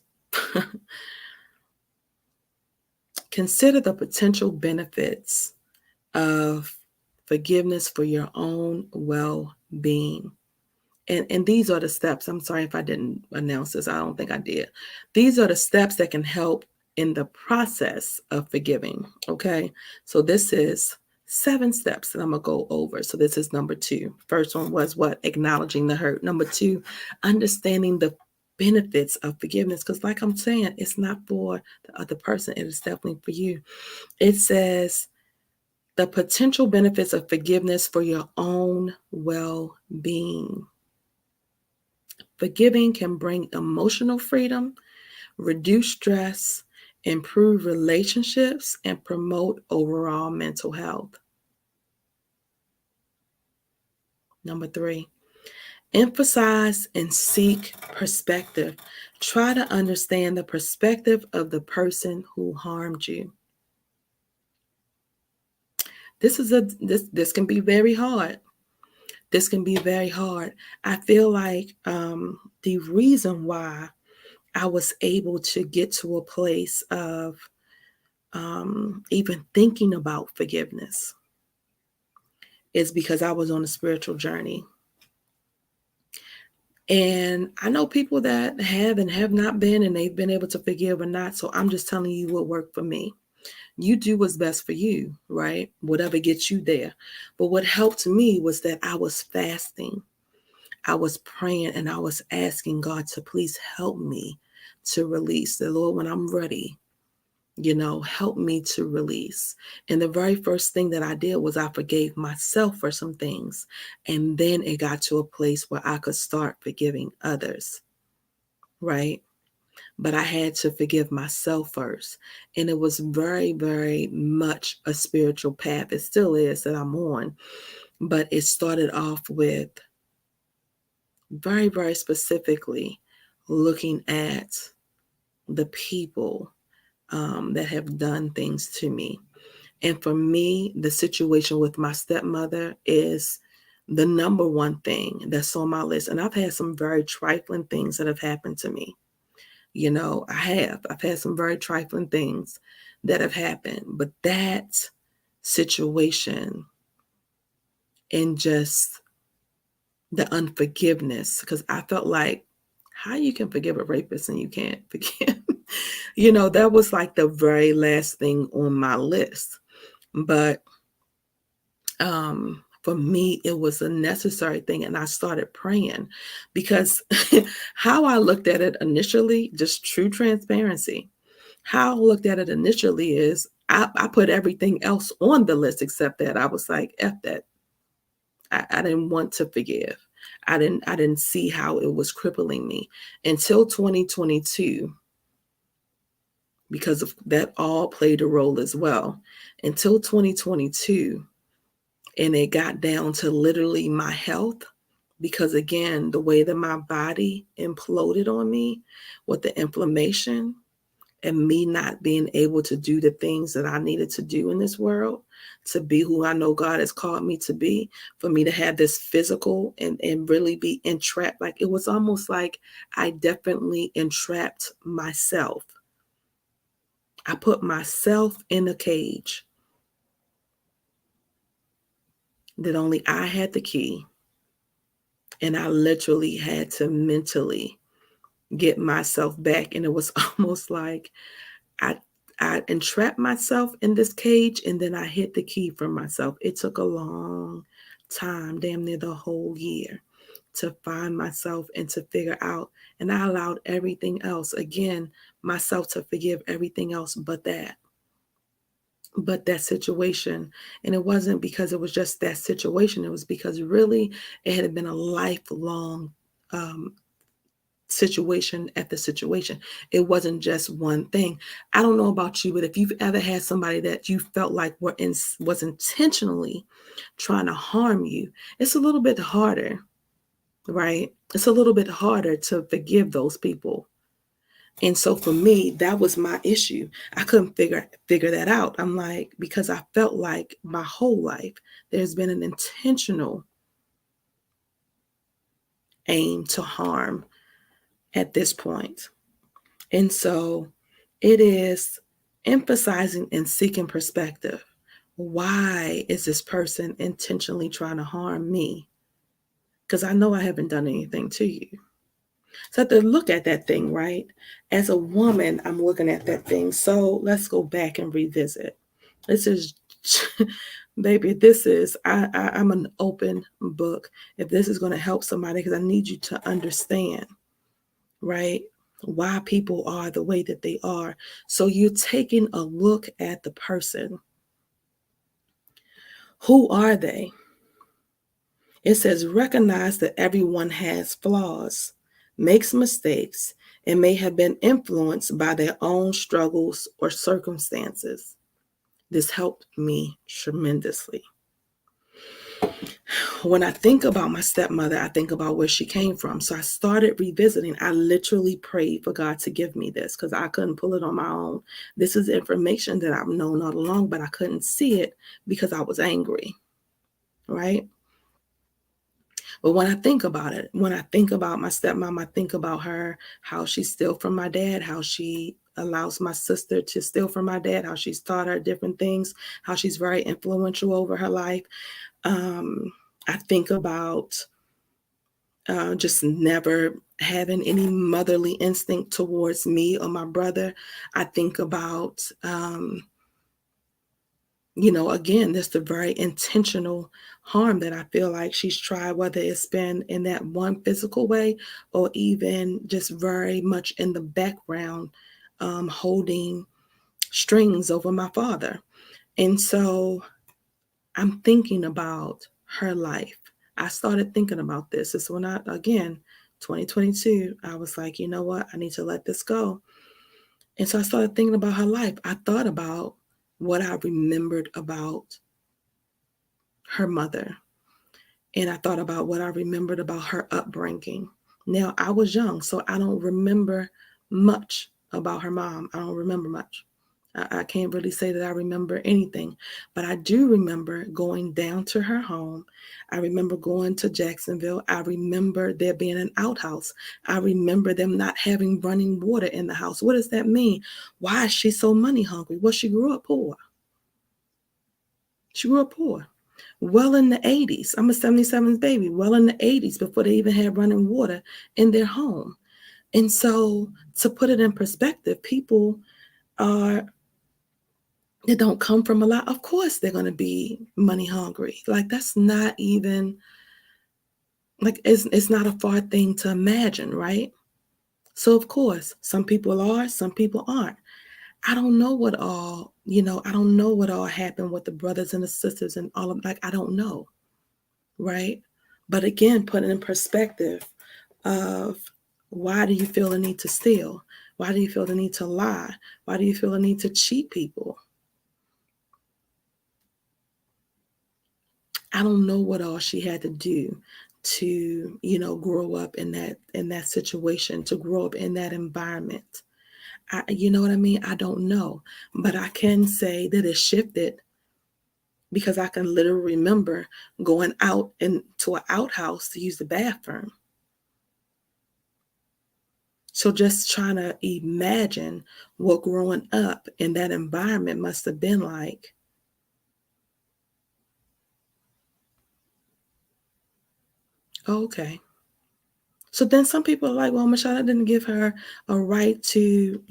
consider the potential benefits of forgiveness for your own well-being. And these are the steps. I'm sorry if I didn't announce this. I don't think I did. These are the steps that can help in the process of forgiving. Okay. So this is 7 steps that I'm going to go over. So this is number 2. First one was what? Acknowledging the hurt. Number 2, understanding the benefits of forgiveness. Because, like I'm saying, it's not for the other person, it is definitely for you. It says the potential benefits of forgiveness for your own well being. Forgiving can bring emotional freedom, reduce stress, improve relationships, and promote overall mental health. Number 3, emphasize and seek perspective. Try to understand the perspective of the person who harmed you. This can be very hard. This can be very hard. I feel like the reason why I was able to get to a place of even thinking about forgiveness is because I was on a spiritual journey. And I know people that have and have not been, and they've been able to forgive or not. So I'm just telling you what worked for me. You do what's best for you, right? Whatever gets you there. But what helped me was that I was fasting. I was praying and I was asking God to please help me to release. The Lord, when I'm ready, help me to release. And the very first thing that I did was I forgave myself for some things. And then it got to a place where I could start forgiving others, right? But I had to forgive myself first. And it was very, very much a spiritual path. It still is that I'm on. But it started off with very, very specifically looking at the people that have done things to me. And for me, the situation with my stepmother is the number one thing that's on my list. And I've had some very trifling things that have happened to me. I've had some very trifling things that have happened, but that situation and just the unforgiveness, because I felt like how you can forgive a rapist and you can't forgive, that was like the very last thing on my list. But for me, it was a necessary thing. And I started praying because how I looked at it initially, just true transparency, how I looked at it initially is I put everything else on the list except that. I was like, F that. I didn't want to forgive. I didn't see how it was crippling me until 2022, because of that all played a role as well. Until 2022, and it got down to literally my health, because again, the way that my body imploded on me with the inflammation and me not being able to do the things that I needed to do in this world to be who I know God has called me to be, for me to have this physical and really be entrapped. Like it was almost like I definitely entrapped myself. I put myself in a cage that only I had the key. And I literally had to mentally get myself back. And it was almost like I entrapped myself in this cage and then I hid the key from myself. It took a long time, damn near the whole year, to find myself and to figure out. And I allowed everything else, again, myself to forgive everything else but that situation. And it wasn't because it was just that situation. It was because really it had been a lifelong situation at the situation. It wasn't just one thing. I don't know about you, but if you've ever had somebody that you felt like was intentionally trying to harm you, it's a little bit harder, right? It's a little bit harder to forgive those people. And so for me, that was my issue. I couldn't figure that out. I'm like, because I felt like my whole life there's been an intentional aim to harm at this point. And so it is emphasizing and seeking perspective. Why is this person intentionally trying to harm me? Because I know I haven't done anything to you. So I have to look at that thing, right? As a woman, I'm looking at that thing. So let's go back and revisit. This is, baby, I'm an open book. If this is going to help somebody, because I need you to understand right? Why people are the way that they are. So you're taking a look at the person. Who are they? It says, recognize that everyone has flaws, makes mistakes, and may have been influenced by their own struggles or circumstances. This helped me tremendously. When I think about my stepmother, I think about where she came from. So I started revisiting. I literally prayed for God to give me this because I couldn't pull it on my own. This is information that I've known all along, but I couldn't see it because I was angry, right? But when I think about it, when I think about my stepmom, I think about her, how she steal from my dad, how she allows my sister to steal from my dad, how she's taught her different things, how she's very influential over her life. I think about just never having any motherly instinct towards me or my brother. I think about, again, this the very intentional harm that I feel like she's tried, whether it's been in that one physical way or even just very much in the background, holding strings over my father. And so I'm thinking about her life. I started thinking about this. It's when again, 2022, I was like, you know what? I need to let this go. And so I started thinking about her life. I thought about what I remembered about her mother. And I thought about what I remembered about her upbringing. Now, I was young, so I don't remember much about her mom. I don't remember much. I can't really say that I remember anything, but I do remember going down to her home. I remember going to Jacksonville. I remember there being an outhouse. I remember them not having running water in the house. What does that mean? Why is she so money hungry? Well, she grew up poor. She grew up poor. Well in the 80s. I'm a 77 baby. Well in the 80s before they even had running water in their home. And so to put it in perspective, people are that don't come from a lot, of course they're going to be money hungry. Like that's not even like it's not a far thing to imagine, right? So of course, some people are, some people aren't. I don't know what all, I don't know what all happened with the brothers and the sisters and all of like I don't know, right? But again, put it in perspective of why do you feel the need to steal? Why do you feel the need to lie? Why do you feel the need to cheat people? I don't know what all she had to do to, grow up in that situation, to grow up in that environment. You know what I mean? I don't know, but I can say that it shifted because I can literally remember going out into an outhouse to use the bathroom. So just trying to imagine what growing up in that environment must have been like. Okay. So then some people are like, well, Michelle, I didn't give her a right to,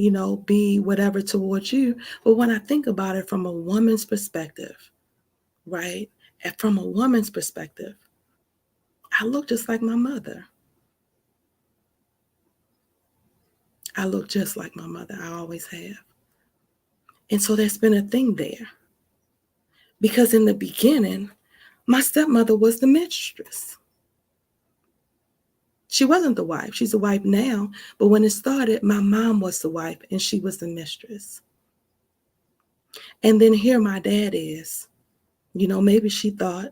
be whatever towards you. But when I think about it from a woman's perspective, right? And from a woman's perspective, I look just like my mother. I look just like my mother. I always have. And so there's been a thing there. Because in the beginning, my stepmother was the mistress. She wasn't the wife. She's a wife now. But when it started, my mom was the wife and she was the mistress. And then here my dad is. Maybe she thought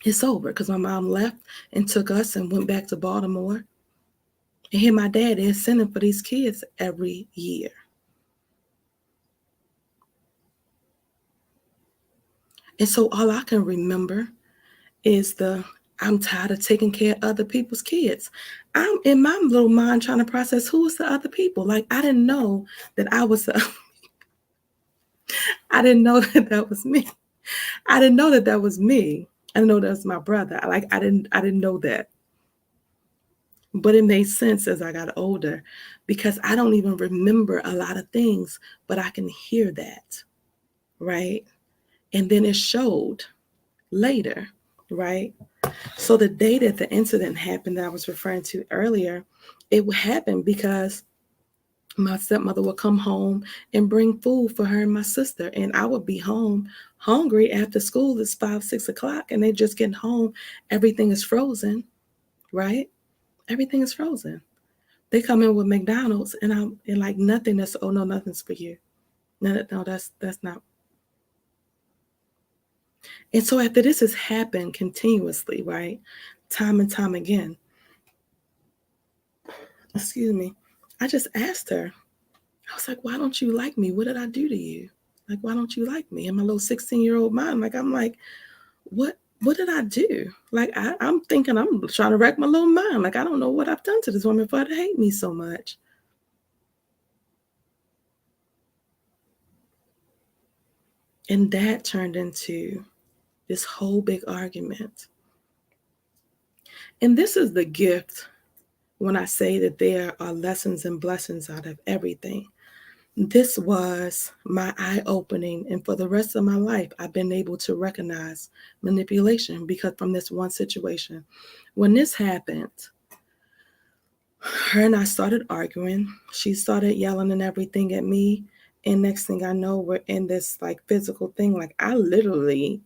it's over because my mom left and took us and went back to Baltimore. And here my dad is sending for these kids every year. And so all I can remember is I'm tired of taking care of other people's kids. I'm in my little mind trying to process who was the other people. Like I didn't know that I was I didn't know that that was me. I didn't know that that was me. I didn't know that was my brother. I didn't know that. But it made sense as I got older because I don't even remember a lot of things, but I can hear that, right? And then it showed later, right? So the day that the incident happened that I was referring to earlier, it would happen because my stepmother would come home and bring food for her and my sister. And I would be home hungry after school. It's 5, 6 o'clock, and they just getting home. Everything is frozen, right? Everything is frozen. They come in with McDonald's, and I'm and like nothing. That's oh no, nothing's for you. No, that's not. And so after this has happened continuously, right, time and time again. Excuse me. I just asked her. I was like, "Why don't you like me? What did I do to you? Like, why don't you like me?" And my little 16-year-old mind, I'm like, what did I do? Like, I'm thinking I'm trying to wreck my little mind. Like, I don't know what I've done to this woman for her to hate me so much. And that turned into this whole big argument. And this is the gift when I say that there are lessons and blessings out of everything. This was my eye opening. And for the rest of my life, I've been able to recognize manipulation because from this one situation, when this happened, her and I started arguing. She started yelling and everything at me. And next thing I know, we're in this like physical thing. Like I literally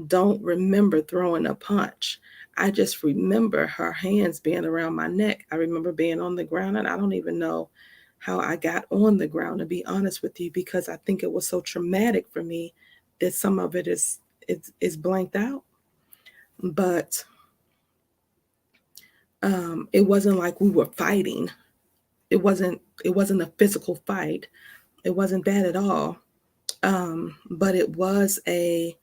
don't remember throwing a punch. I just remember her hands being around my neck. I remember being on the ground, and I don't even know how I got on the ground, to be honest with you, because I think it was so traumatic for me that some of it is blanked out. But it wasn't like we were fighting. It wasn't a physical fight. It wasn't that at all. But it was a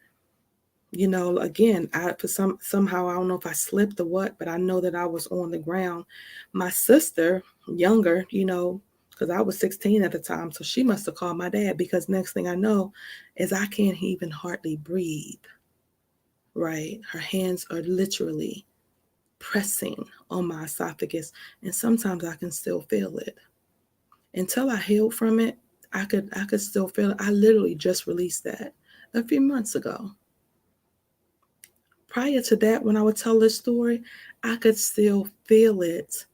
again, I for somehow I don't know if I slipped or what, but I know that I was on the ground. My sister, younger, because I was 16 at the time, so she must have called my dad because next thing I know is I can't even hardly breathe. Right? Her hands are literally pressing on my esophagus, and sometimes I can still feel it. Until I healed from it, I could still feel it. I literally just released that a few months ago. Prior to that, when I would tell this story, I could still feel it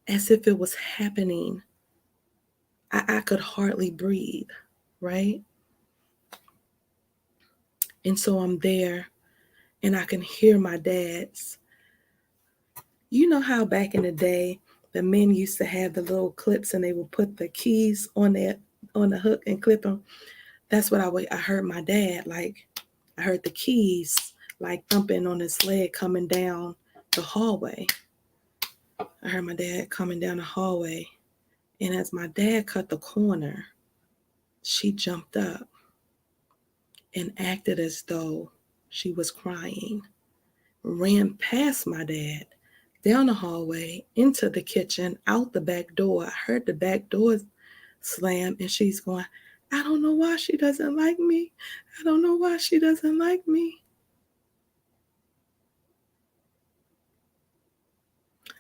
as if it was happening. I could hardly breathe, right? And so I'm there and I can hear my dad's. You know how back in the day, the men used to have the little clips and they would put the keys on the hook and clip them. That's what I heard my dad, like I heard the keys like thumping on his leg coming down the hallway. I heard my dad coming down the hallway. And as my dad cut the corner, she jumped up and acted as though she was crying, ran past my dad, down the hallway, into the kitchen, out the back door. I heard the back door slam, and she's going, "I don't know why she doesn't like me. I don't know why she doesn't like me."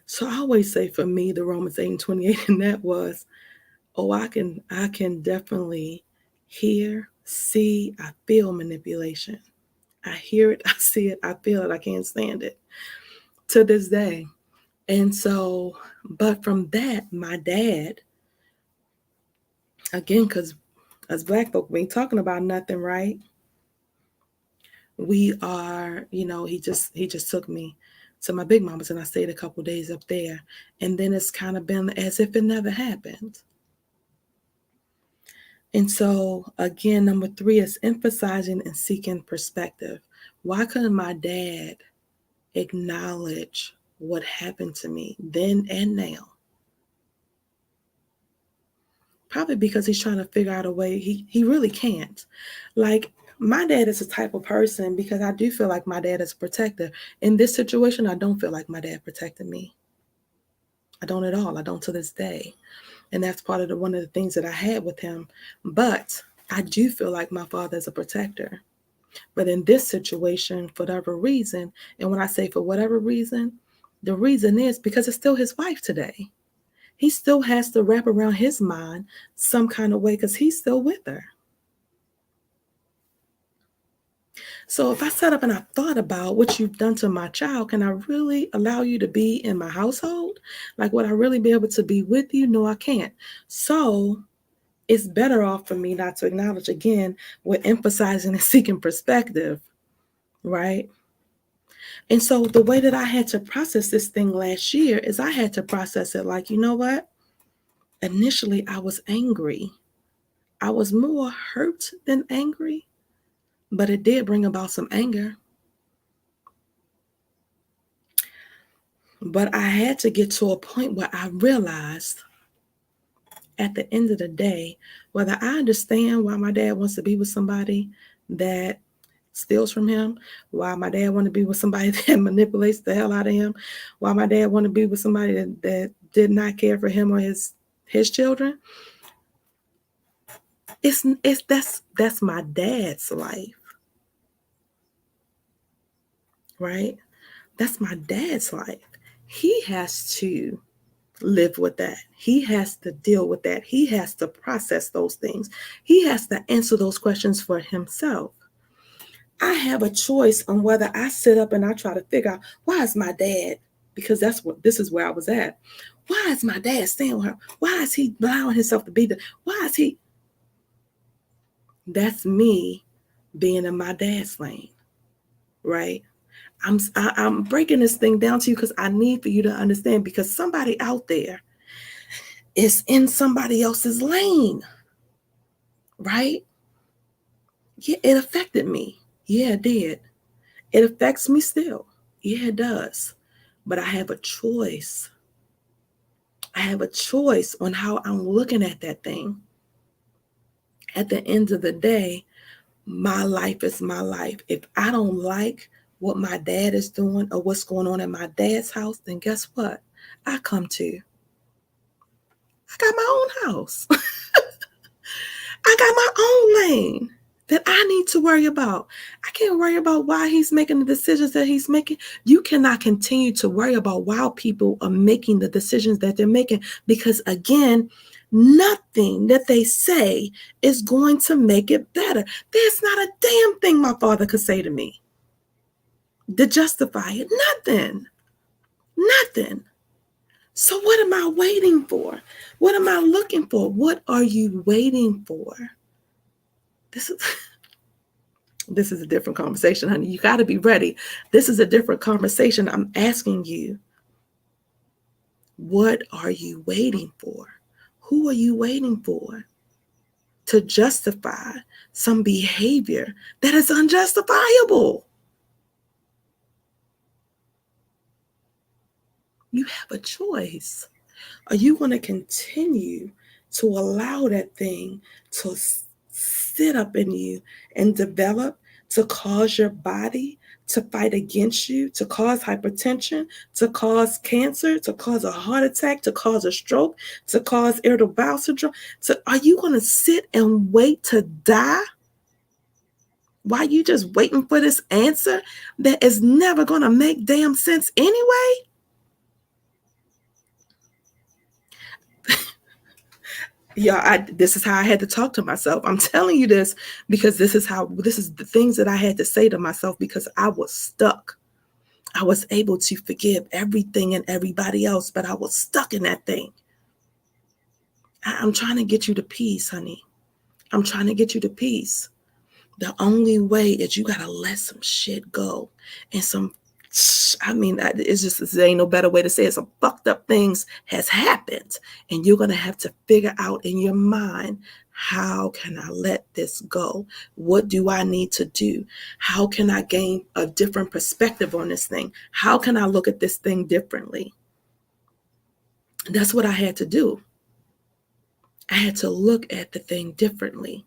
So I always say for me, the Romans 8:28, and that was, oh, I can definitely hear, see, I feel manipulation. I hear it, I see it, I feel it, I can't stand it to this day. And so, but from that, my dad, again, because as Black folk, we ain't talking about nothing, right? We are, he just took me to my big mama's, and I stayed a couple days up there. And then it's kind of been as if it never happened. And so, again, number 3 is emphasizing and seeking perspective. Why couldn't my dad acknowledge what happened to me then and now? Probably because he's trying to figure out a way. He really can't. Like, my dad is the type of person, because I do feel like my dad is a protector. In this situation, I don't feel like my dad protected me. I don't at all. I don't to this day. And that's part of one of the things that I had with him. But I do feel like my father is a protector. But in this situation, for whatever reason, and when I say for whatever reason, the reason is because it's still his wife today. He still has to wrap around his mind some kind of way because he's still with her. So if I sat up and I thought about what you've done to my child, can I really allow you to be in my household? Like, would I really be able to be with you? No, I can't. So it's better off for me not to acknowledge. Again, we're emphasizing and seeking perspective, right? And so the way that I had to process this thing last year is I had to process it like, you know what? Initially, I was angry. I was more hurt than angry, but it did bring about some anger. But I had to get to a point where I realized at the end of the day, whether I understand why my dad wants to be with somebody that steals from him, why my dad want to be with somebody that manipulates the hell out of him, why my dad want to be with somebody that did not care for him or his children. It's that's my dad's life, right? That's my dad's life. He has to live with that. He has to deal with that. He has to process those things. He has to answer those questions for himself. I have a choice on whether I sit up and I try to figure out why is my dad, because this is where I was at. Why is my dad staying with her? Why is he allowing himself to be why is he? That's me being in my dad's lane, right? I'm breaking this thing down to you because I need for you to understand, because somebody out there is in somebody else's lane, right? Yeah, it affected me. Yeah, it did. It affects me still. Yeah, it does. But I have a choice. I have a choice on how I'm looking at that thing. At the end of the day, my life is my life. If I don't like what my dad is doing or what's going on in my dad's house, then guess what? I got my own house. I got my own lane that I need to worry about. I can't worry about why he's making the decisions that he's making. You cannot continue to worry about why people are making the decisions that they're making, because again, nothing that they say is going to make it better. There's not a damn thing my father could say to me to justify it. Nothing. Nothing. So what am I waiting for? What am I looking for? What are you waiting for? This is a different conversation, honey. You got to be ready. This is a different conversation. I'm asking you, what are you waiting for? Who are you waiting for to justify some behavior that is unjustifiable? You have a choice. Are you going to continue to allow that thing to sit up in you and develop, to cause your body to fight against you, to cause hypertension, to cause cancer, to cause a heart attack, to cause a stroke, to cause irritable bowel syndrome? So are you going to sit and wait to die? Why you just waiting for this answer that is never going to make damn sense anyway? Yeah, this is how I had to talk to myself. I'm telling you this because this is the things that I had to say to myself, because I was stuck. I was able to forgive everything and everybody else, but I was stuck in that thing. I'm trying to get you to peace, honey. I'm trying to get you to peace. The only way is you got to let some shit go. And it's just, there ain't no better way to say it. Some fucked up things has happened. And you're going to have to figure out in your mind, how can I let this go? What do I need to do? How can I gain a different perspective on this thing? How can I look at this thing differently? That's what I had to do. I had to look at the thing differently.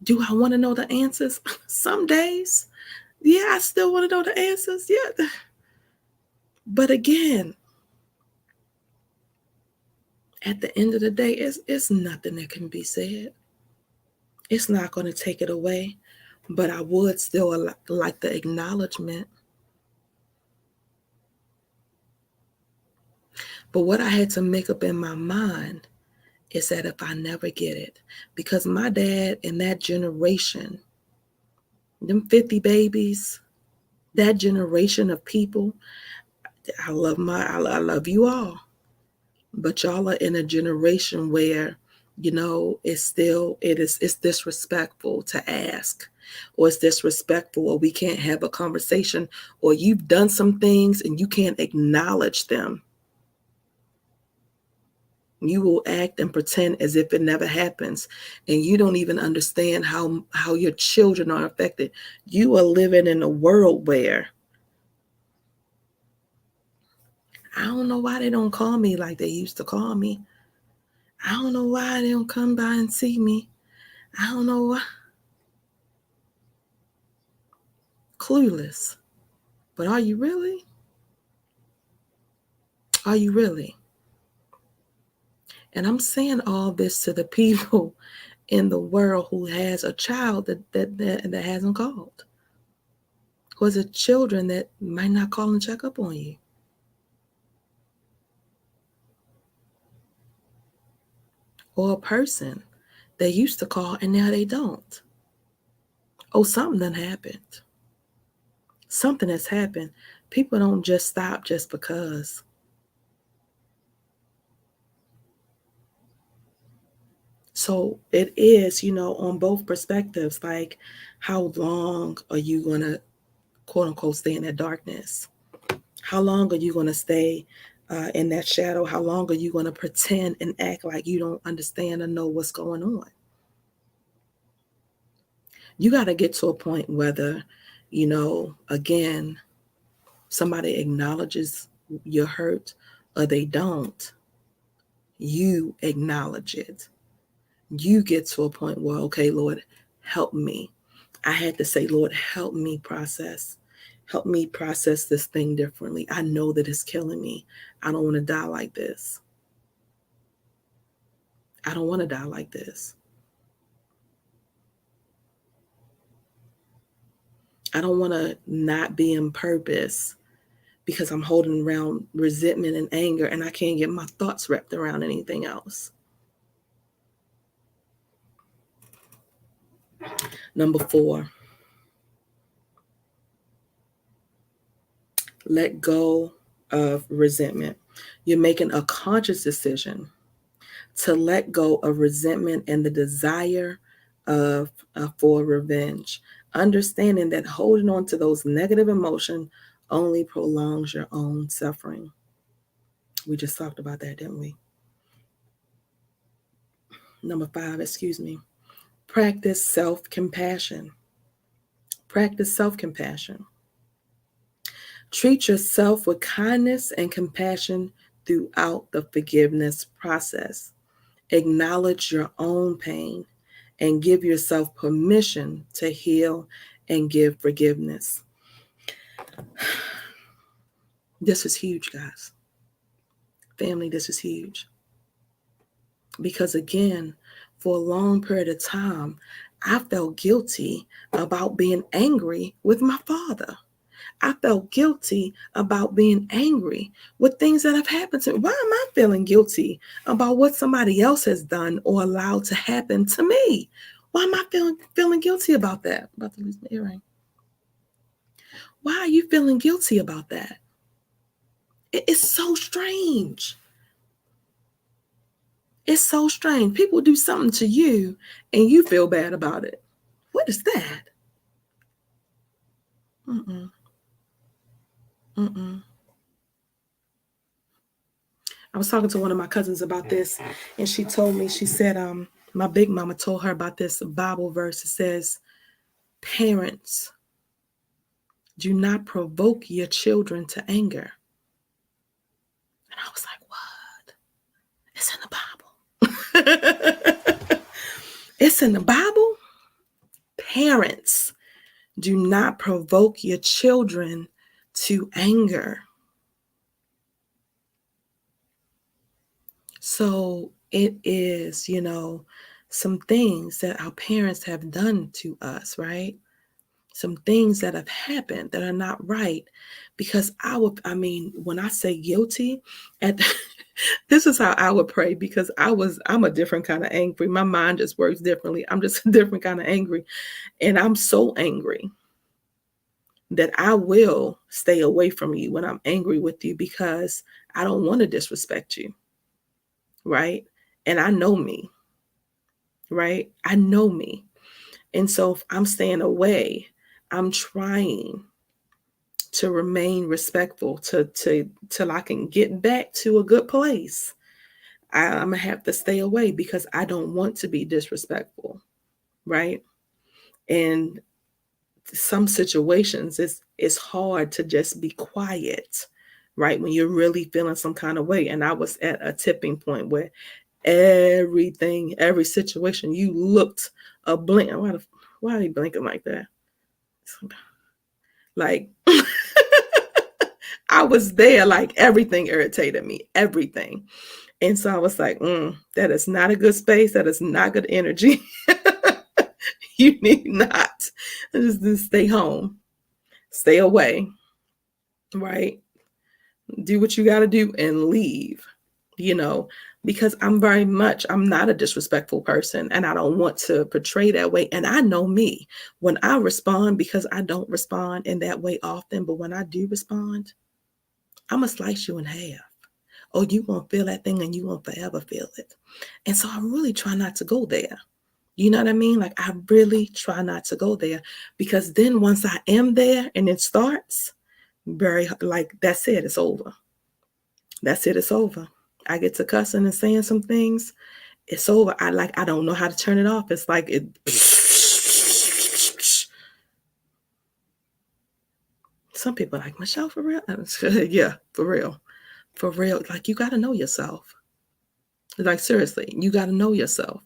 Do I want to know the answers? Some days, yeah, I still want to know the answers. Yeah. But again, at the end of the day, it's nothing that can be said. It's not going to take it away. But I would still like the acknowledgement. But what I had to make up in my mind is that if I never get it, because my dad in that generation Them 50 babies, that generation of people, I love you all. But y'all are in a generation where, it's disrespectful to ask, or it's disrespectful, or we can't have a conversation, or you've done some things and you can't acknowledge them. You will act and pretend as if it never happens, and you don't even understand how your children are affected. You are living in a world where I don't know why they don't call me like they used to call me. I don't know why they don't come by and see me. I don't know why. Clueless. But are you really? Are you really? And I'm saying all this to the people in the world who has a child that hasn't called. Who has a children that might not call and check up on you. Or a person that used to call and now they don't. Oh, something done happened. Something has happened. People don't just stop just because. So it is, on both perspectives, like how long are you going to, quote unquote, stay in that darkness? How long are you going to stay in that shadow? How long are you going to pretend and act like you don't understand or know what's going on? You got to get to a point whether, again, somebody acknowledges your hurt or they don't. You acknowledge it. You get to a point where, okay, Lord, help me. I had to say, Lord, help me process. Help me process this thing differently. I know that it's killing me. I don't want to die like this. I don't want to die like this. I don't want to not be in purpose because I'm holding around resentment and anger and I can't get my thoughts wrapped around anything else. Number 4, let go of resentment. You're making a conscious decision to let go of resentment and the desire of for revenge, understanding that holding on to those negative emotions only prolongs your own suffering. We just talked about that, didn't we? Number 5, excuse me. Practice self-compassion. Practice self-compassion. Treat yourself with kindness and compassion throughout the forgiveness process. Acknowledge your own pain and give yourself permission to heal and give forgiveness. This is huge, guys. Family, this is huge. Because again, for a long period of time, I felt guilty about being angry with my father. I felt guilty about being angry with things that have happened to me. Why am I feeling guilty about what somebody else has done or allowed to happen to me? Why am I feeling guilty about that? I'm about to lose my earring. Why are you feeling guilty about that? It's so strange. It's so strange. People do something to you and you feel bad about it. What is that? Mm-mm. Mm-mm. I was talking to one of my cousins about this, and she told me, she said, my big mama told her about this Bible verse. It says, parents, do not provoke your children to anger. And I was like, what? It's in the Bible. It's in the Bible. Parents, do not provoke your children to anger. So it is, some things that our parents have done to us, right? some things that have happened that are not right. Because when I say guilty, at this is how I would pray, because I'm a different kind of angry. My mind just works differently. I'm just a different kind of angry. And I'm so angry that I will stay away from you when I'm angry with you, because I don't want to disrespect you. Right. And I know me. Right. I know me. And so if I'm staying away, I'm trying to remain respectful till I can get back to a good place. I'm gonna have to stay away because I don't want to be disrespectful. Right. And some situations it's hard to just be quiet, right, when you're really feeling some kind of way. And I was at a tipping point where every situation you looked a blink. Why are you blinking like that? Like I was there, like everything irritated me, everything. And so I was like, that is not a good space, that is not good energy. You need not just stay home, stay away, right? Do what you got to do and leave, you know, because I'm not a disrespectful person, and I don't want to portray that way. And I know me when I respond, because I don't respond in that way often, but when I do respond, I'm going to slice you in half. Oh, you won't feel that thing and you won't forever feel it. And so I really try not to go there. You know what I mean? Like I really try not to go there, because then once I am there and it starts, that's it, it's over. That's it, it's over. I get to cussing and saying some things, it's over. I don't know how to turn it off. It's like it. Some people are like, Michelle, for real? Yeah, for real. For real. Like, you got to know yourself. Like, seriously, you got to know yourself.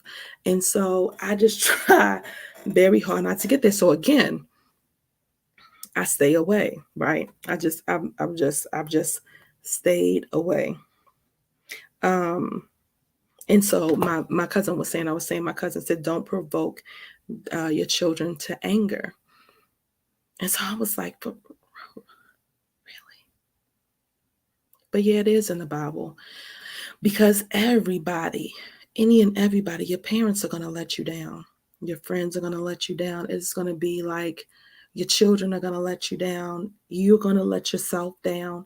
And so I just try very hard not to get there. So again, I stay away, right? I've just stayed away. And so my cousin was saying, my cousin said, don't provoke your children to anger. And so I was like, really? But yeah, it is in the Bible, because any and everybody, your parents are going to let you down. Your friends are going to let you down. It's going to be like your children are going to let you down. You're going to let yourself down.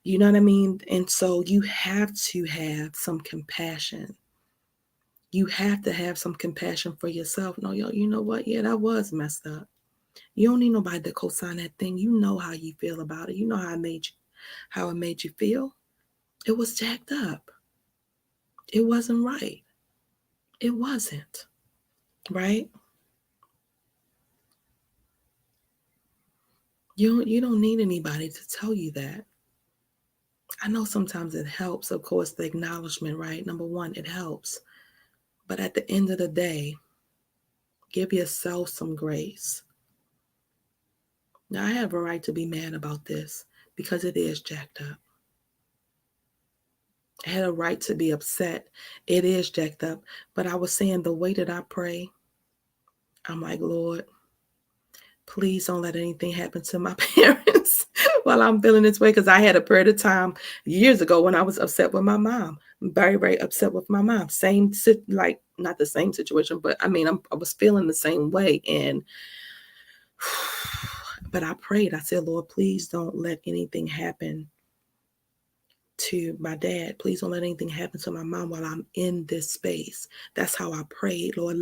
You know what I mean? And so you have to have some compassion. You have to have some compassion for yourself. No, yo, you know what? Yeah, that was messed up. You don't need nobody to co-sign that thing. You know how you feel about it. You know how it made you feel. It was jacked up. It wasn't right. It wasn't. Right? You don't need anybody to tell you that. I know sometimes it helps, of course, the acknowledgement, right? Number one, it helps. But at the end of the day, give yourself some grace. Now, I have a right to be mad about this because it is jacked up. I had a right to be upset. It is jacked up. But I was saying, the way that I pray, I'm like, Lord, please don't let anything happen to my parents while I'm feeling this way. Because I had a period of time years ago when I was upset with my mom. Very, very upset with my mom. Not the same situation, but I was feeling the same way. But I prayed. I said, Lord, please don't let anything happen to my dad. Please don't let anything happen to my mom while I'm in this space. That's how I prayed. Lord,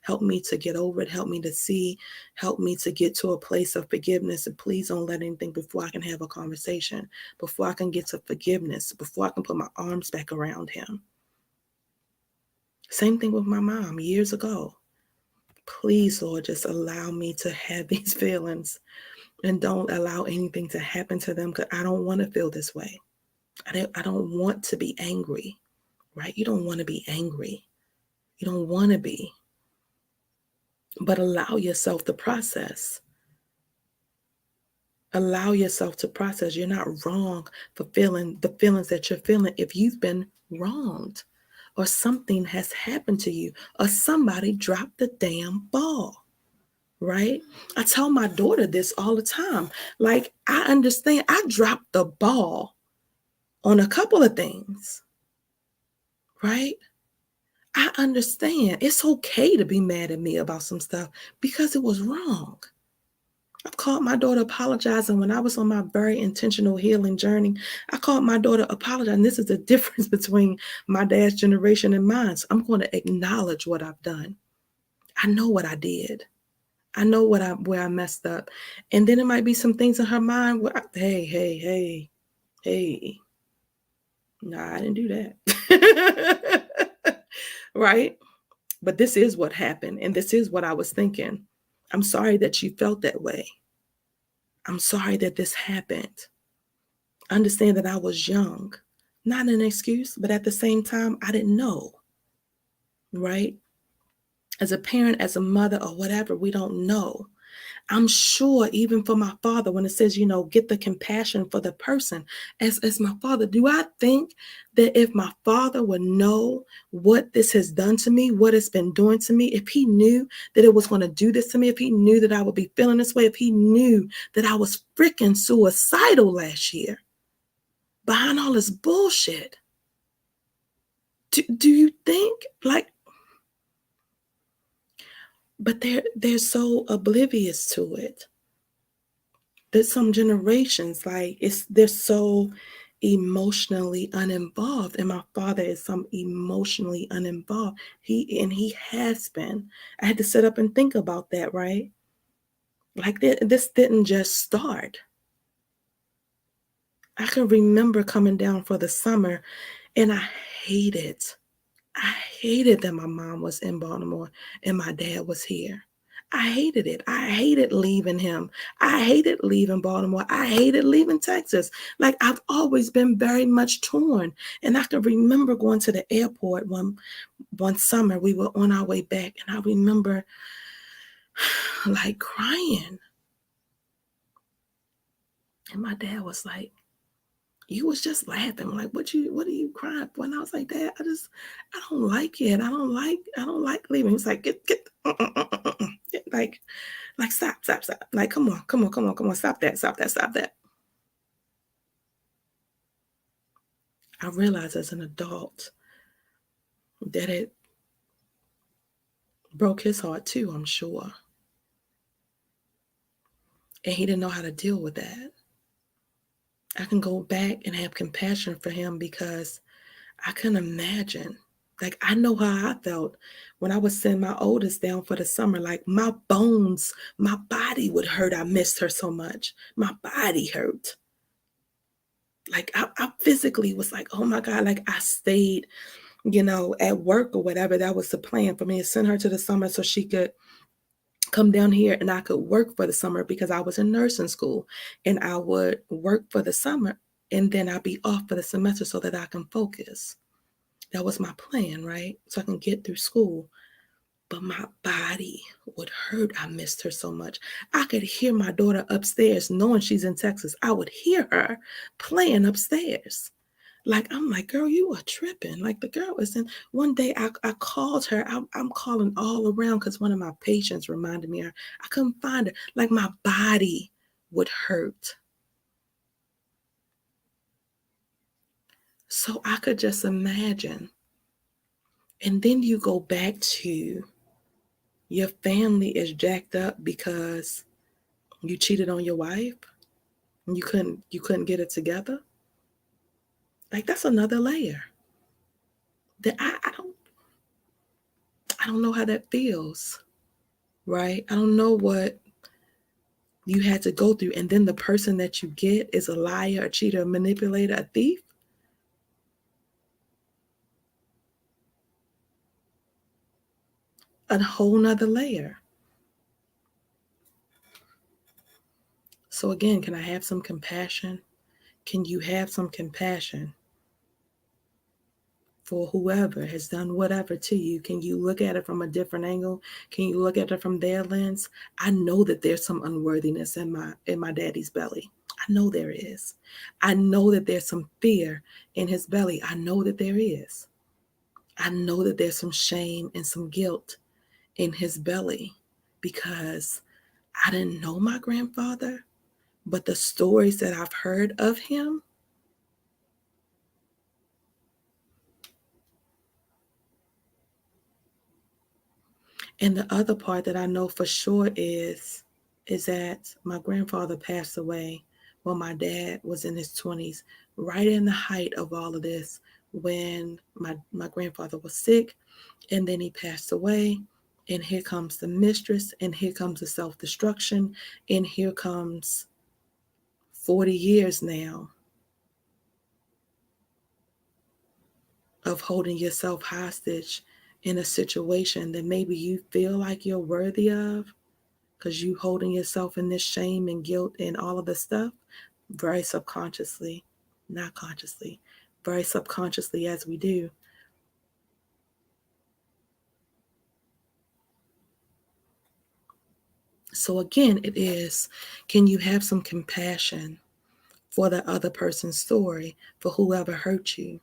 help me to get over it. Help me to see, help me to get to a place of forgiveness. And please don't let anything, before I can have a conversation, before I can get to forgiveness, before I can put my arms back around him. Same thing with my mom years ago. Please, Lord, just allow me to have these feelings, and don't allow anything to happen to them, because I don't want to feel this way. I don't want to be angry, right? You don't want to be angry. You don't want to be. But allow yourself to process. Allow yourself to process. You're not wrong for feeling the feelings that you're feeling if you've been wronged, or something has happened to you, or somebody dropped the damn ball. right? I tell my daughter this all the time. Like, I understand I dropped the ball on a couple of things, right? I understand it's okay to be mad at me about some stuff because it was wrong. I've called my daughter apologizing when I was on my very intentional healing journey. I called my daughter apologizing. This is the difference between my dad's generation and mine. So I'm going to acknowledge what I've done. I know what I did. I know where I messed up. And then it might be some things in her mind where hey, nah, I didn't do that. Right? But this is what happened, and this is what I was thinking. I'm sorry that you felt that way. I'm sorry that this happened. Understand that I was young. Not an excuse, but at the same time, I didn't know, right? As a parent, as a mother, or whatever, we don't know. I'm sure even for my father, when it says, get the compassion for the person, as my father, do I think that if my father would know what this has done to me, what it's been doing to me, if he knew that it was going to do this to me, if he knew that I would be feeling this way, if he knew that I was freaking suicidal last year behind all this bullshit, do you think like, but they're so oblivious to it. There's some generations like they're so emotionally uninvolved, and my father is some emotionally uninvolved. He has been. I had to sit up and think about that, right? Like this didn't just start. I can remember coming down for the summer, and hated I hated that my mom was in Baltimore and my dad was here. I hated it. I hated leaving him. I hated leaving Baltimore. I hated leaving Texas. Like, I've always been very much torn. And I can remember going to the airport one summer. We were on our way back, and I remember like crying. And my dad was like, "You was just laughing. Like, what are you crying for?" And I was like, "Dad, I don't like it. I don't like leaving." He was like, get like, stop. Like, come on, stop that. Stop that. I realized as an adult that it broke his heart too, I'm sure. And he didn't know how to deal with that. I can go back and have compassion for him because I can imagine. Like, I know how I felt when I would send my oldest down for the summer. Like, my bones, my body would hurt. I missed her so much. My body hurt. Like, I physically was like, oh my God, like I stayed, at work or whatever. That was the plan for me to send her to the summer so she could come down here and I could work for the summer because I was in nursing school, and I would work for the summer and then I'd be off for the semester so that I can focus. That was my plan, right? So I can get through school. But my body would hurt. I missed her so much. I could hear my daughter upstairs, knowing she's in Texas. I would hear her playing upstairs. Like, I'm like, girl, you are tripping. Like, the girl is in. One day I called her. I'm calling all around because one of my patients reminded me of her. I couldn't find her. Like, my body would hurt. So I could just imagine. And then you go back to your family is jacked up because you cheated on your wife and you couldn't get it together. Like, that's another layer that I don't know how that feels, right? I don't know what you had to go through, and then the person that you get is a liar, a cheater, a manipulator, a thief. A whole nother layer. So again, can I have some compassion? Can you have some compassion for whoever has done whatever to you? Can you look at it from a different angle? Can you look at it from their lens? I know that there's some unworthiness in my daddy's belly. I know there is. I know that there's some fear in his belly. I know that there is. I know that there's some shame and some guilt in his belly because I didn't know my grandfather, but the stories that I've heard of him, and the other part that I know for sure is that my grandfather passed away when my dad was in his 20s, right in the height of all of this, when my grandfather was sick, and then he passed away. And here comes the mistress, and here comes the self-destruction, and here comes 40 years now of holding yourself hostage in a situation that maybe you feel like you're worthy of, because you holding yourself in this shame and guilt and all of this stuff, very subconsciously, not consciously, very subconsciously as we do. So again, it is, can you have some compassion for the other person's story, for whoever hurt you?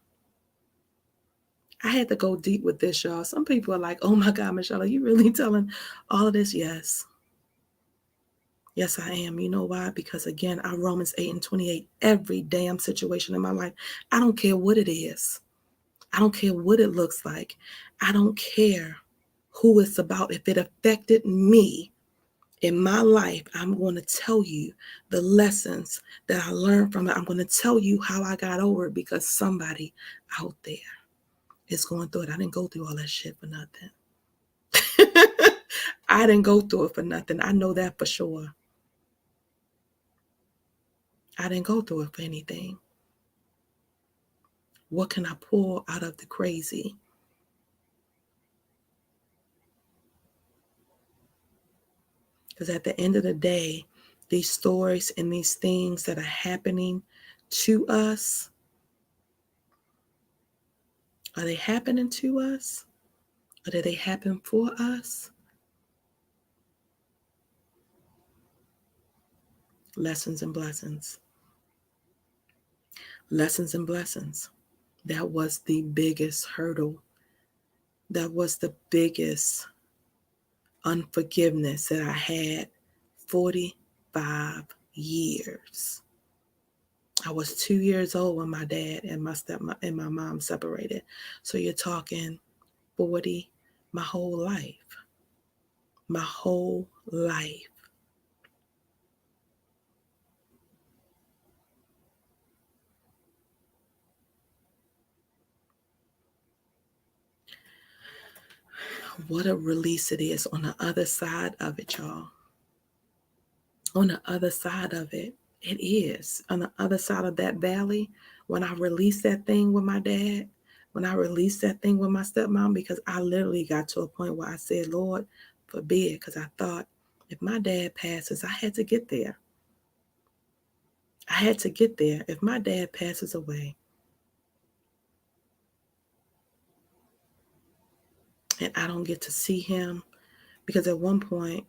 I had to go deep with this, y'all. Some people are like, oh my God, Michelle, are you really telling all of this? Yes. Yes, I am. You know why? Because again, I Romans 8:28, every damn situation in my life. I don't care what it is. I don't care what it looks like. I don't care who it's about. If it affected me in my life, I'm going to tell you the lessons that I learned from it. I'm going to tell you how I got over it, because somebody out there is going through it. I didn't go through all that shit for nothing. I didn't go through it for nothing. I know that for sure. I didn't go through it for anything. What can I pull out of the crazy? Because at the end of the day, these stories and these things that are happening to us, are they happening to us? Or do they happen for us? Lessons and blessings. Lessons and blessings. That was the biggest hurdle. That was the biggest unforgiveness that I had 45 years. I was 2 years old when my dad and my mom separated. So you're talking 40, my whole life. My whole life. What a release it is on the other side of it, y'all. On the other side of it, it is. On the other side of that valley, when I released that thing with my dad, when I released that thing with my stepmom, because I literally got to a point where I said, Lord, forbid, because I thought if my dad passes, I had to get there. I had to get there. If my dad passes away and I don't get to see him, because at one point,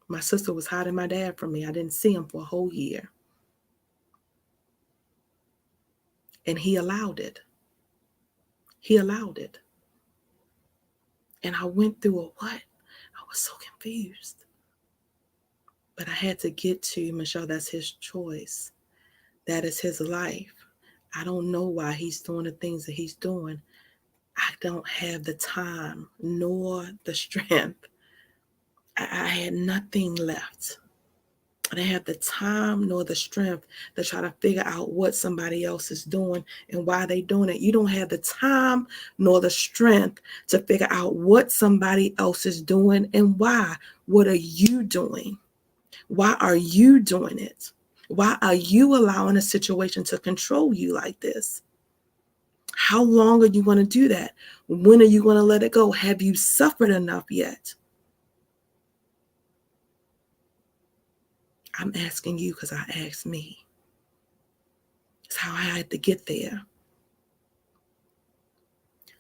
my sister was hiding my dad from me. I didn't see him for a whole year. And he allowed it. He allowed it. And I went through a what? I was so confused. But I had to get to, Michelle, that's his choice. That is his life. I don't know why he's doing the things that he's doing. I don't have the time nor the strength. I had nothing left. I didn't have the time nor the strength to try to figure out what somebody else is doing and why they're doing it. You don't have the time nor the strength to figure out what somebody else is doing and why. What are you doing? Why are you doing it? Why are you allowing a situation to control you like this? How long are you going to do that? When are you going to let it go? Have you suffered enough yet? I'm asking you because I asked me. It's how I had to get there.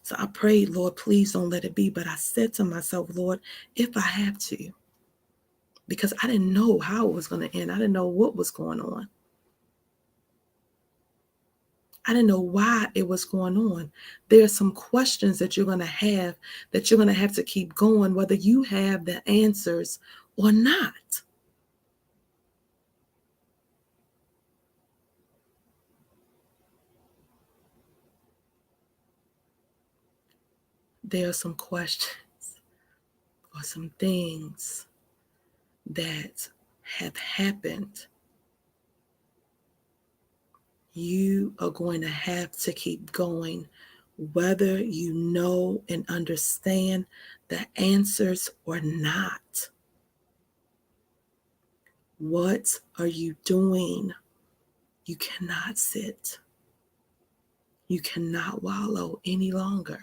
So I prayed, Lord, please don't let it be. But I said to myself, Lord, if I have to, because I didn't know how it was going to end. I didn't know what was going on. I didn't know why it was going on. There are some questions that you're going to have to keep going, whether you have the answers or not. there are some questions or some things that have happened, you are going to have to keep going, whether you know and understand the answers or not. What are you doing? You cannot sit. You cannot wallow any longer.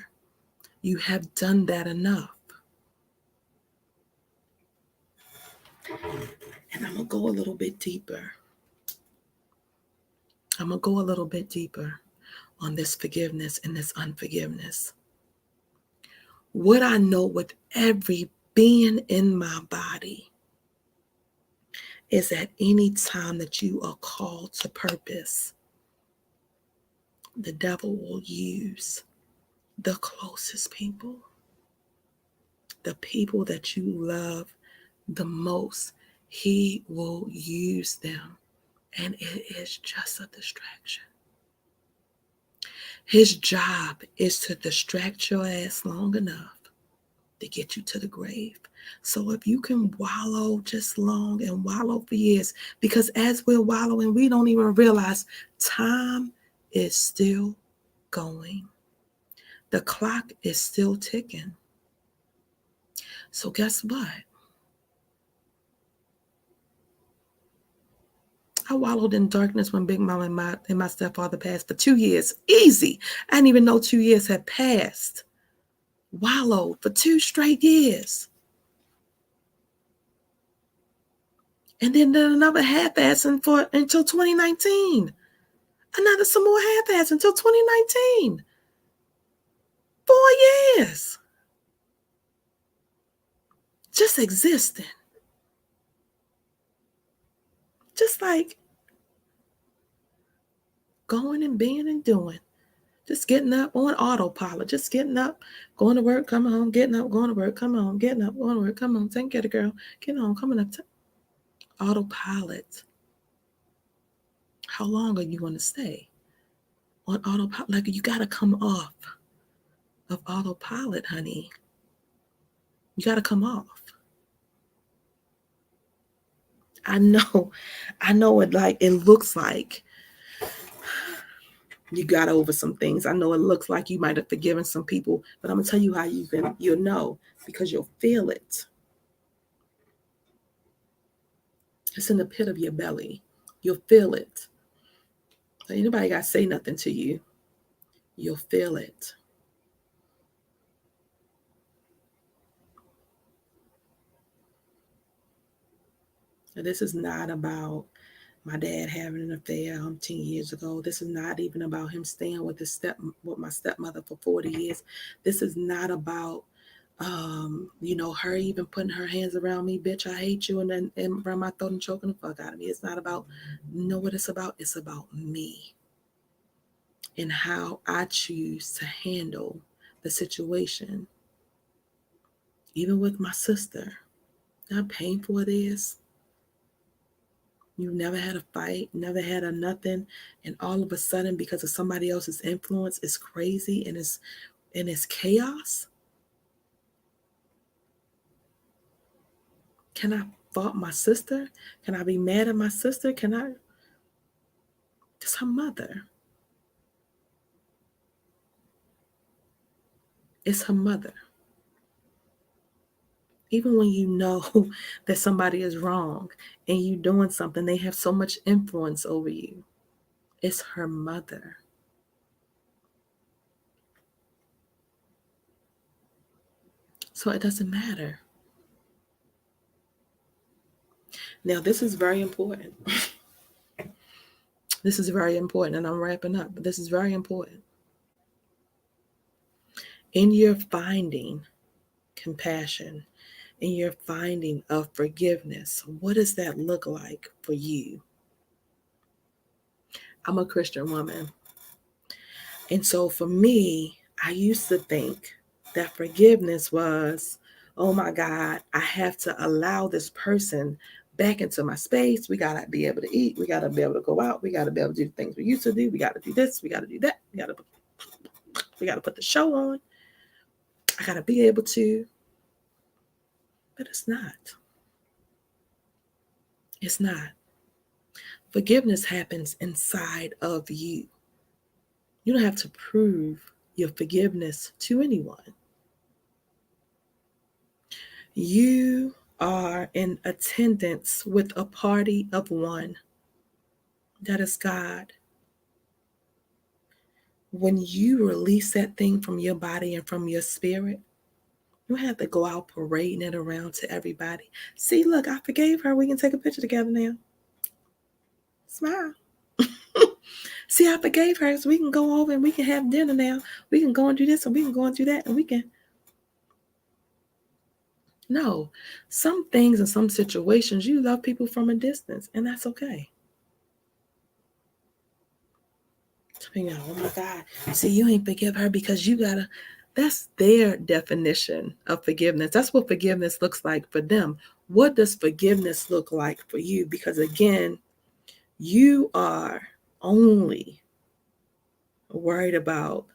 You have done that enough. And I'm going to go a little bit deeper. I'm going to go a little bit deeper on this forgiveness and this unforgiveness. What I know with every being in my body is at any time that you are called to purpose, the devil will use the closest people, the people that you love the most. He will use them, and it is just a distraction. His job is to distract your ass long enough to get you to the grave. So if you can wallow just long and wallow for years, because as we're wallowing, we don't even realize time is still going. The clock is still ticking. So guess what? I wallowed in darkness when Big Mama and my stepfather passed for 2 years. Easy. I didn't even know 2 years had passed. Wallowed for 2 straight years. And then another half-ass until 2019. Another some more half-ass until 2019. 4 years. Just existing. Just like going and being and doing. Just getting up on autopilot. Just getting up, going to work, coming home, getting up, going to work, coming home, getting up, going to work, coming home, taking care of the girl, getting home, coming up. Autopilot. How long are you going to stay on autopilot? Like, you got to come off of autopilot, honey. You got to come off. I know it looks like you got over some things. I know it looks like you might have forgiven some people, but I'm going to tell you how you'll know, because you'll feel it. It's in the pit of your belly. You'll feel it. Ain't nobody got to say nothing to you. You'll feel it. And this is not about my dad having an affair 10 years ago. This is not even about him staying with my stepmother for 40 years. This is not about her even putting her hands around me, bitch, I hate you, and then around my throat and choking the fuck out of me. It's not about, what it's about. It's about me and how I choose to handle the situation. Even with my sister, how painful it is. You never had a fight, never had a nothing, and all of a sudden, because of somebody else's influence, it's crazy and it's chaos. Can I fault my sister? Can I be mad at my sister? Can I? It's her mother. It's her mother. Even when you know that somebody is wrong and you doing something, they have so much influence over you. It's her mother. So it doesn't matter. Now, this is very important. This is very important, and I'm wrapping up, but this is very important. In your finding compassion, in your finding of forgiveness, what does that look like for you? I'm a Christian woman. And so for me, I used to think that forgiveness was, oh my God, I have to allow this person back into my space. We got to be able to eat. We got to be able to go out. We got to be able to do the things we used to do. We got to do this. We got to do that. We got to put the show on. I got to be able to. But it's not. It's not. Forgiveness happens inside of you. You don't have to prove your forgiveness to anyone. You are in attendance with a party of one. That is God. When you release that thing from your body and from your spirit, you don't have to go out parading it around to everybody. See, look, I forgave her. We can take a picture together now. Smile. See, I forgave her, so we can go over and we can have dinner now. We can go and do this and we can go and do that and we can. No, some things and some situations, you love people from a distance, and that's okay. Oh my God. See, you ain't forgive her because you gotta. That's their definition of forgiveness. That's what forgiveness looks like for them. What does forgiveness look like for you? Because again, you are only worried about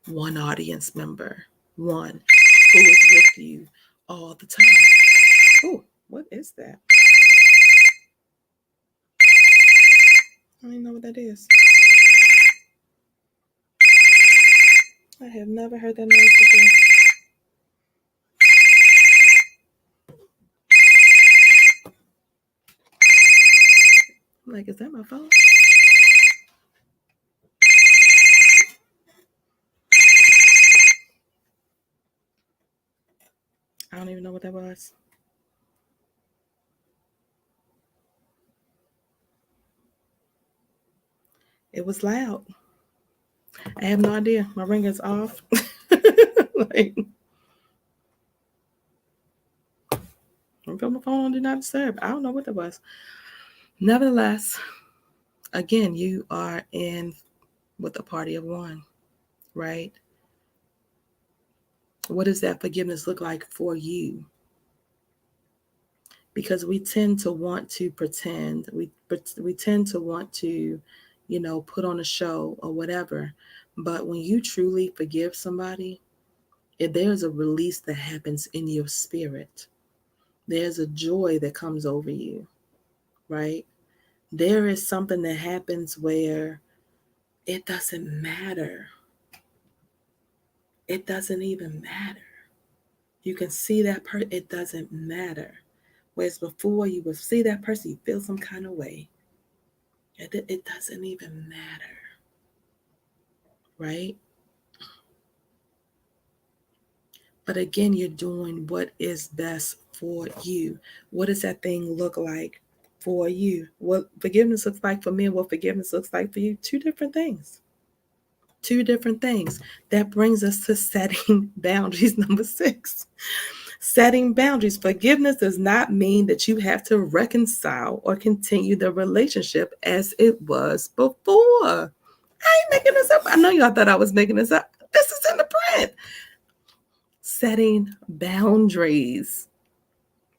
one audience member, one who is with you all the time. Oh, what is that? I don't even know what that is. I have never heard that noise before. I'm like, is that my phone? I don't even know what that was. It was loud. I have no idea. My ringer's off. Like, I put my phone on Do Not Disturb. I don't know what that was. Nevertheless, again, you are in with a party of one, right? What does that forgiveness look like for you? Because we tend to want to pretend. We tend to want to, put on a show or whatever. But when you truly forgive somebody, there's a release that happens in your spirit. There's a joy that comes over you, right? There is something that happens where it doesn't matter. It doesn't even matter. You can see that person, it doesn't matter. Whereas before you would see that person, you feel some kind of way. It doesn't even matter, right? But again, you're doing what is best for you. What does that thing look like for you? What forgiveness looks like for me and what forgiveness looks like for you, two different things. Two different things. That brings us to setting boundaries, number 6. Setting boundaries. Forgiveness does not mean that you have to reconcile or continue the relationship as it was before. I ain't making this up. I know y'all thought I was making this up. This is in the print. Setting boundaries.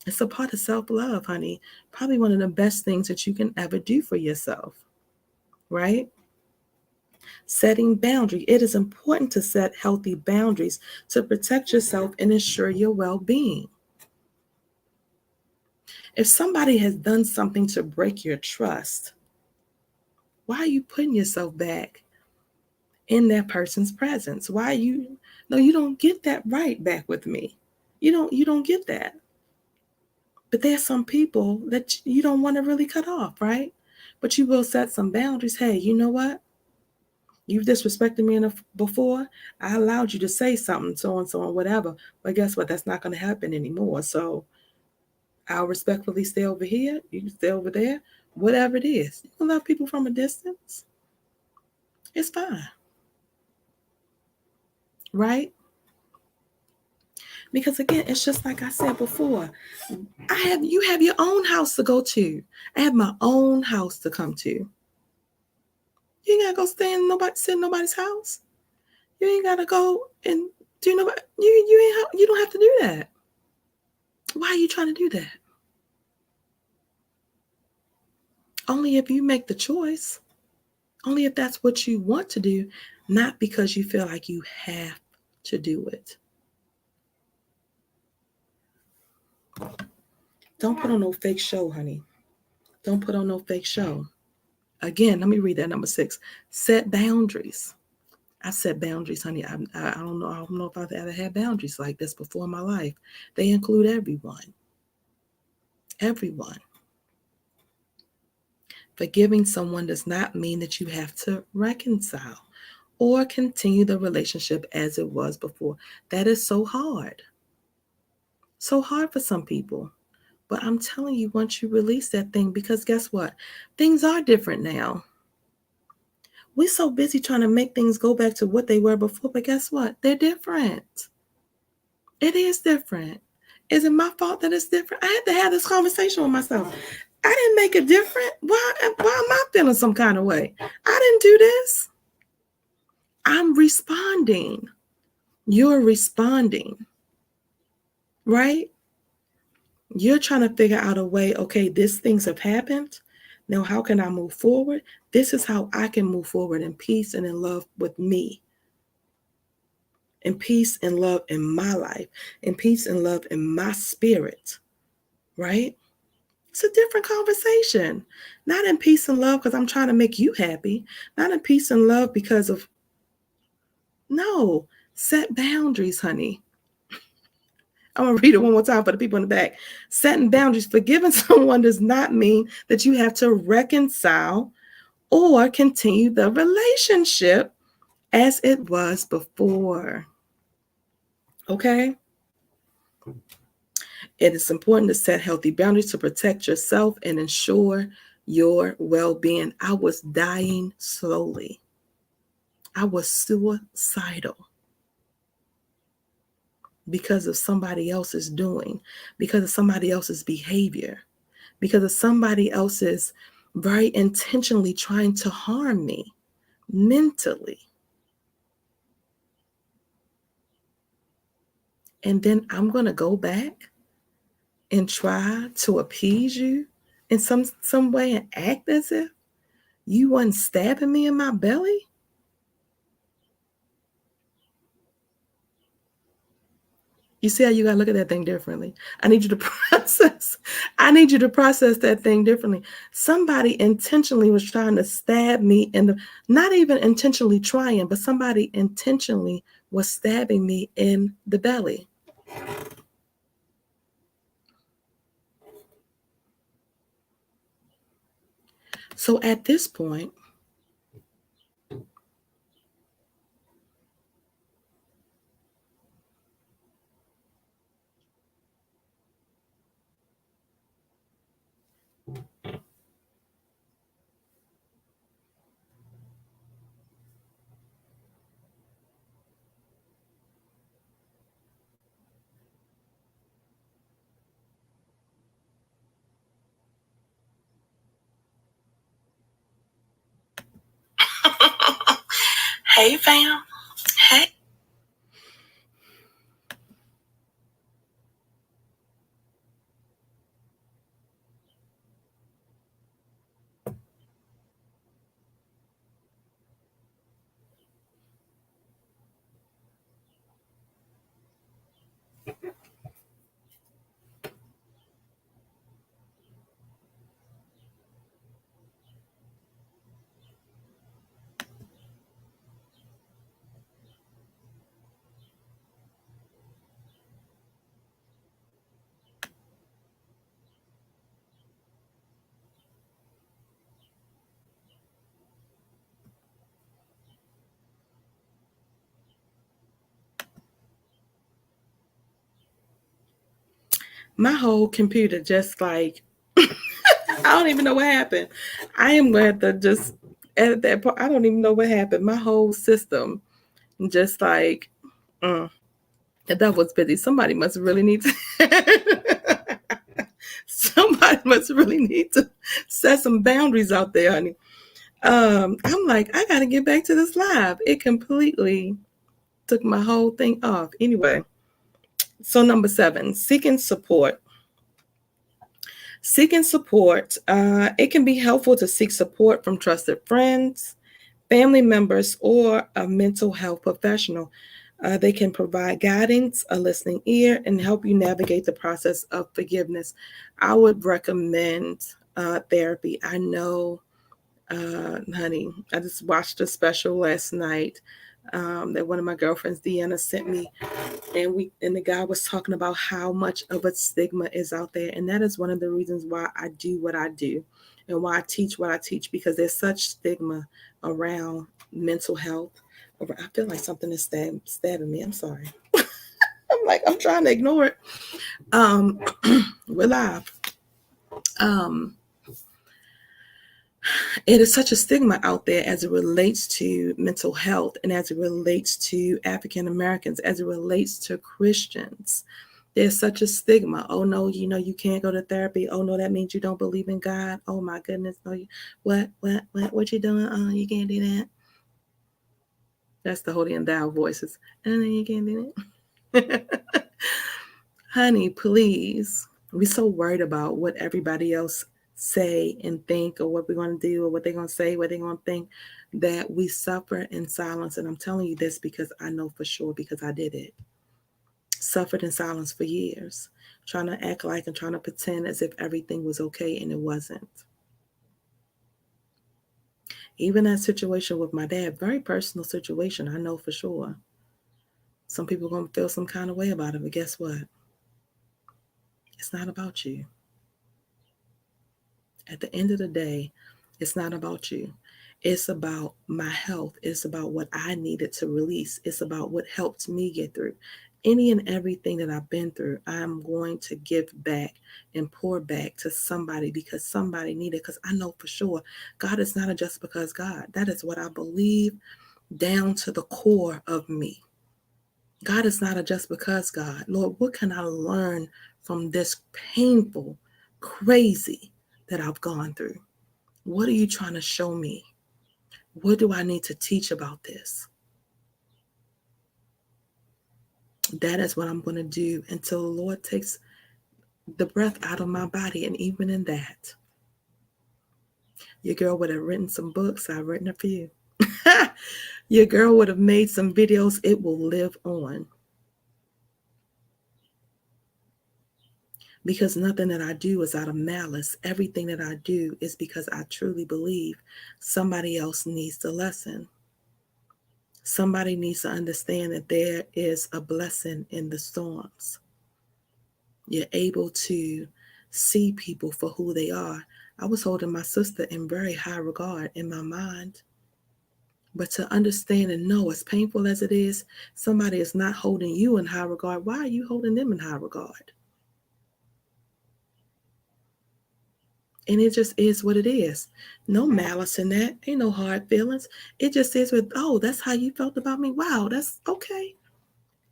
It's a part of self-love, honey. Probably one of the best things that you can ever do for yourself, right? Setting boundaries. It is important to set healthy boundaries to protect yourself and ensure your well-being. If somebody has done something to break your trust, why are you putting yourself back in that person's presence? No, you don't get that right back with me. You don't get that. But there's some people that you don't want to really cut off, right? But you will set some boundaries. Hey, you know what? You've disrespected me before. I allowed you to say something, so and so and whatever. But guess what? That's not going to happen anymore. So I'll respectfully stay over here. You can stay over there. Whatever it is. You can love people from a distance. It's fine. Right? Because again, it's just like I said before. You have your own house to go to. I have my own house to come to. You ain't gotta go sit in nobody's house. You ain't gotta go and do nobody. You don't have to do that. Why are you trying to do that? Only if you make the choice. Only if that's what you want to do, not because you feel like you have to do it. Don't put on no fake show, honey. Don't put on no fake show. Again, let me read that number 6. Set boundaries. I set boundaries, honey. I don't know. I don't know if I've ever had boundaries like this before in my life. They include everyone. Everyone. Forgiving someone does not mean that you have to reconcile or continue the relationship as it was before. That is so hard. So hard for some people. But I'm telling you, once you release that thing, because guess what? Things are different now. We're so busy trying to make things go back to what they were before, but guess what? They're different. It is different. Is it my fault that it's different? I had to have this conversation with myself. I didn't make it different. Why am I feeling some kind of way? I didn't do this. I'm responding. You're responding, right? You're trying to figure out a way, okay, these things have happened. Now, how can I move forward? This is how I can move forward in peace and in love with me. In peace and love in my life. In peace and love in my spirit, right? It's a different conversation. Not in peace and love because I'm trying to make you happy. Not in peace and love because of, no, set boundaries, honey. I'm going to read it one more time for the people in the back. Setting boundaries, forgiving someone does not mean that you have to reconcile or continue the relationship as it was before. Okay? It is important to set healthy boundaries to protect yourself and ensure your well-being. I was dying slowly. I was suicidal because of somebody else's doing, because of somebody else's behavior, because of somebody else's very intentionally trying to harm me mentally. And then I'm going to go back and try to appease you in some way and act as if you wasn't stabbing me in my belly? You see how you gotta look at that thing differently. I need you to process. I need you to process that thing differently. Somebody intentionally was trying to stab me in the, not even intentionally trying, but somebody intentionally was stabbing me in the belly. So at this point, hey fam, hey. My whole computer just like, I don't even know what happened. I am going to just edit that part. I don't even know what happened. My whole system just like, that was busy. Somebody must really need to, somebody must really need to set some boundaries out there, honey. I'm like, I got to get back to this live. It completely took my whole thing off. Anyway, so number 7, seeking support. Seeking support, it can be helpful to seek support from trusted friends, family members, or a mental health professional. They can provide guidance, a listening ear, and help you navigate the process of forgiveness. I would recommend therapy. I know, honey, I just watched a special last night that one of my girlfriends, Deanna, sent me, and the guy was talking about how much of a stigma is out there, and that is one of the reasons why I do what I do, and why I teach what I teach, because there's such stigma around mental health. I feel like something is stabbing me. I'm sorry. I'm trying to ignore it. Um, we're live. Um, it is such a stigma out there as it relates to mental health, and as it relates to African Americans, as it relates to Christians. There's such a stigma. Oh no, you can't go to therapy. Oh no, that means you don't believe in God. Oh my goodness, no, what you doing? Oh, you can't do that. That's the holy and thou voices. And then you can't do that. Honey, please. We're so worried about what everybody else say and think, or what we're going to do, or what they're going to say, what they're going to think, that we suffer in silence. And I'm telling you this because I know for sure, because I did it. Suffered in silence for years, trying to act like and trying to pretend as if everything was okay, and it wasn't. Even that situation with my dad, very personal situation, I know for sure. Some people are going to feel some kind of way about it, but guess what? It's not about you. At the end of the day, it's not about you. It's about my health. It's about what I needed to release. It's about what helped me get through. Any and everything that I've been through, I'm going to give back and pour back to somebody, because somebody needed. Because I know for sure God is not a just because God. That is what I believe down to the core of me. God is not a just because God. Lord, what can I learn from this painful, crazy that I've gone through? What are you trying to show me? What do I need to teach about this? That is what I'm going to do until the Lord takes the breath out of my body. And even in that, your girl would have written some books. I've written a few. Your girl would have made some videos. It will live on. Because nothing that I do is out of malice. Everything that I do is because I truly believe somebody else needs the lesson. Somebody needs to understand that there is a blessing in the storms. You're able to see people for who they are. I was holding my sister in very high regard in my mind. But to understand and know, as painful as it is, somebody is not holding you in high regard. Why are you holding them in high regard? And it just is what it is. No malice in that. Ain't no hard feelings. It just is with, oh, that's how you felt about me. Wow, that's okay.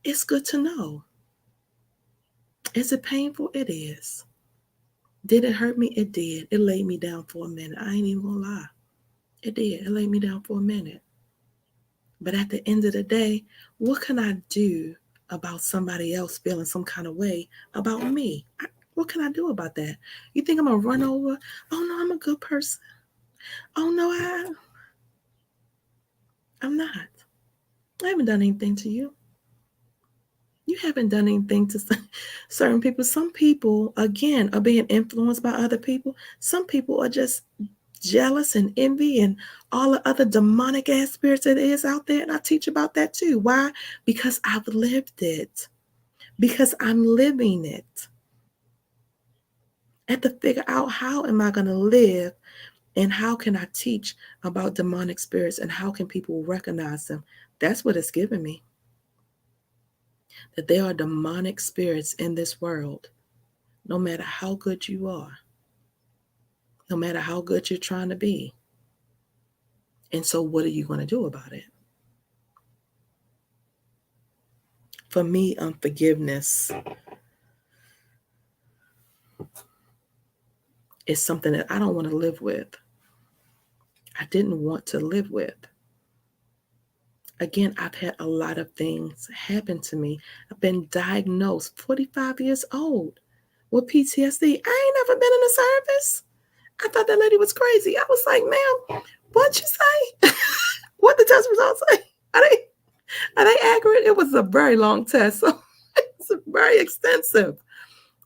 It's good to know. Is it painful? It is. Did it hurt me? It did. It laid me down for a minute. I ain't even gonna lie. It did. It laid me down for a minute. But at the end of the day, what can I do about somebody else feeling some kind of way about me? What can I do about that? You think I'm gonna run over? Oh no, I'm a good person. Oh no, I'm not. I haven't done anything to you. You haven't done anything to certain people. Some people, again, are being influenced by other people. Some people are just jealous and envy and all the other demonic ass spirits that is out there. And I teach about that too. Why? Because I've lived it. Because I'm living it. I have to figure out, how am I going to live, and how can I teach about demonic spirits, and how can people recognize them? That's what it's given me. That there are demonic spirits in this world, no matter how good you are, no matter how good you're trying to be. And so what are you going to do about it? For me, unforgiveness is something that I don't want to live with. I didn't want to live with. Again, I've had a lot of things happen to me. I've been diagnosed 45 years old with PTSD. I ain't never been in a service. I thought that lady was crazy. I was like, ma'am, what'd you say? What the test results say? Are they accurate? It was is a very long test. So it's very extensive.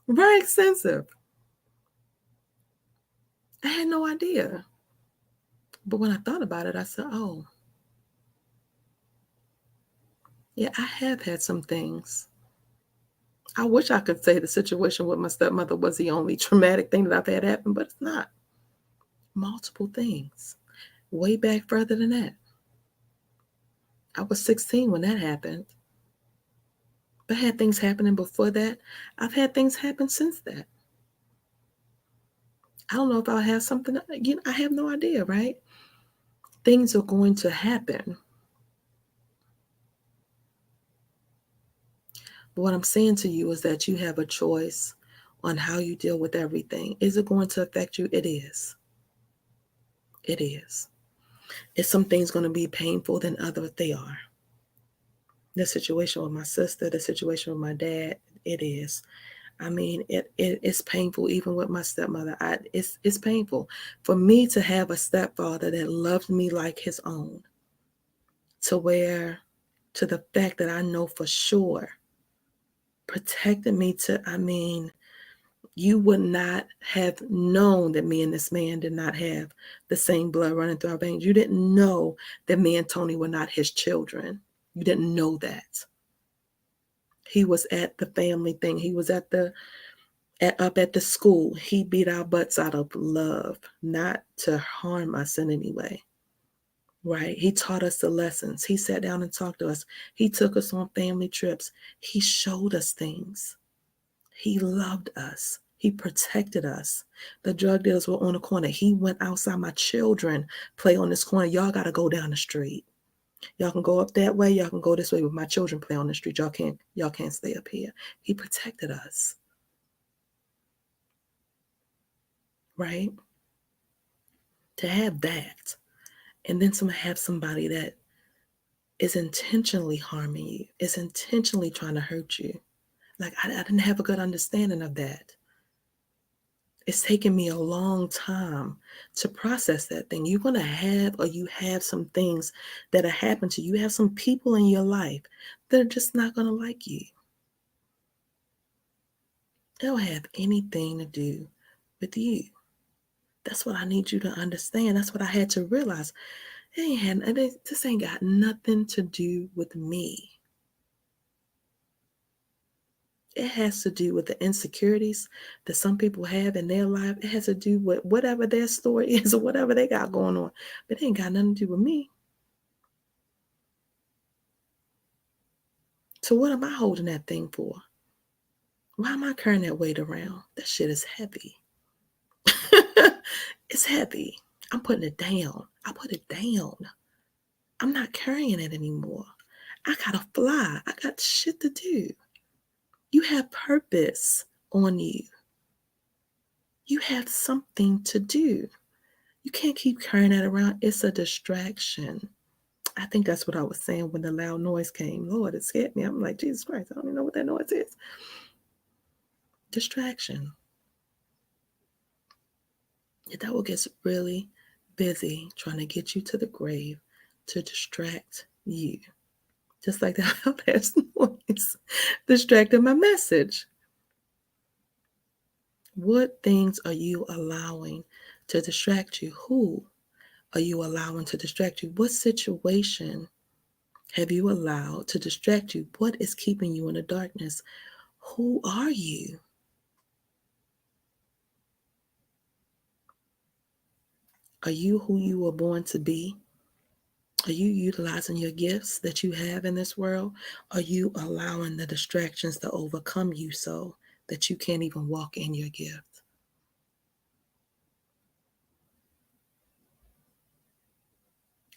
Very extensive. I had no idea. But when I thought about it, I said, oh, yeah, I have had some things. I wish I could say the situation with my stepmother was the only traumatic thing that I've had happen, but it's not. Multiple things. Way back further than that. I was 16 when that happened. But had things happening before that. I've had things happen since that. I don't know if I'll have something, I have no idea, right? Things are going to happen. But what I'm saying to you is that you have a choice on how you deal with everything. Is it going to affect you? It is. It is. Is some things going to be painful than others? They are. The situation with my sister, the situation with my dad, it is. I mean, it's painful even with my stepmother. It's painful for me to have a stepfather that loved me like his own, to the fact that I know for sure protected me you would not have known that me and this man did not have the same blood running through our veins. You didn't know that me and Tony were not his children. You didn't know that. He was at the family thing. He was up at the school. He beat our butts out of love, not to harm us in any way. Right? He taught us the lessons. He sat down and talked to us. He took us on family trips. He showed us things. He loved us. He protected us. The drug dealers were on the corner. He went outside. My children play on this corner. Y'all got to go down the street. Y'all can go up that way. Y'all can go this way. But my children play on the street. Y'all can't stay up here. He protected us. Right? To have that. And then have somebody that is intentionally harming you, is intentionally trying to hurt you. Like, I didn't have a good understanding of that. It's taken me a long time to process that thing. You're going to have some things that are happening to you. You have some people in your life that are just not going to like you. They don't have anything to do with you. That's what I need you to understand. That's what I had to realize. This ain't got nothing to do with me. It has to do with the insecurities that some people have in their life. It has to do with whatever their story is or whatever they got going on. But it ain't got nothing to do with me. So what am I holding that thing for? Why am I carrying that weight around? That shit is heavy. It's heavy. I'm putting it down. I put it down. I'm not carrying it anymore. I gotta fly. I got shit to do. You have purpose on you. You have something to do. You can't keep carrying that around. It's a distraction. I think that's what I was saying when the loud noise came. Lord, it scared me. I'm like, Jesus Christ, I don't even know what that noise is. Distraction. The devil gets really busy trying to get you to the grave to distract you. Just like that loud ass noise distracted my message. What things are you allowing to distract you? Who are you allowing to distract you? What situation have you allowed to distract you? What is keeping you in the darkness? Who are you? Are you who you were born to be? Are you utilizing your gifts that you have in this world? Are you allowing the distractions to overcome you so that you can't even walk in your gift?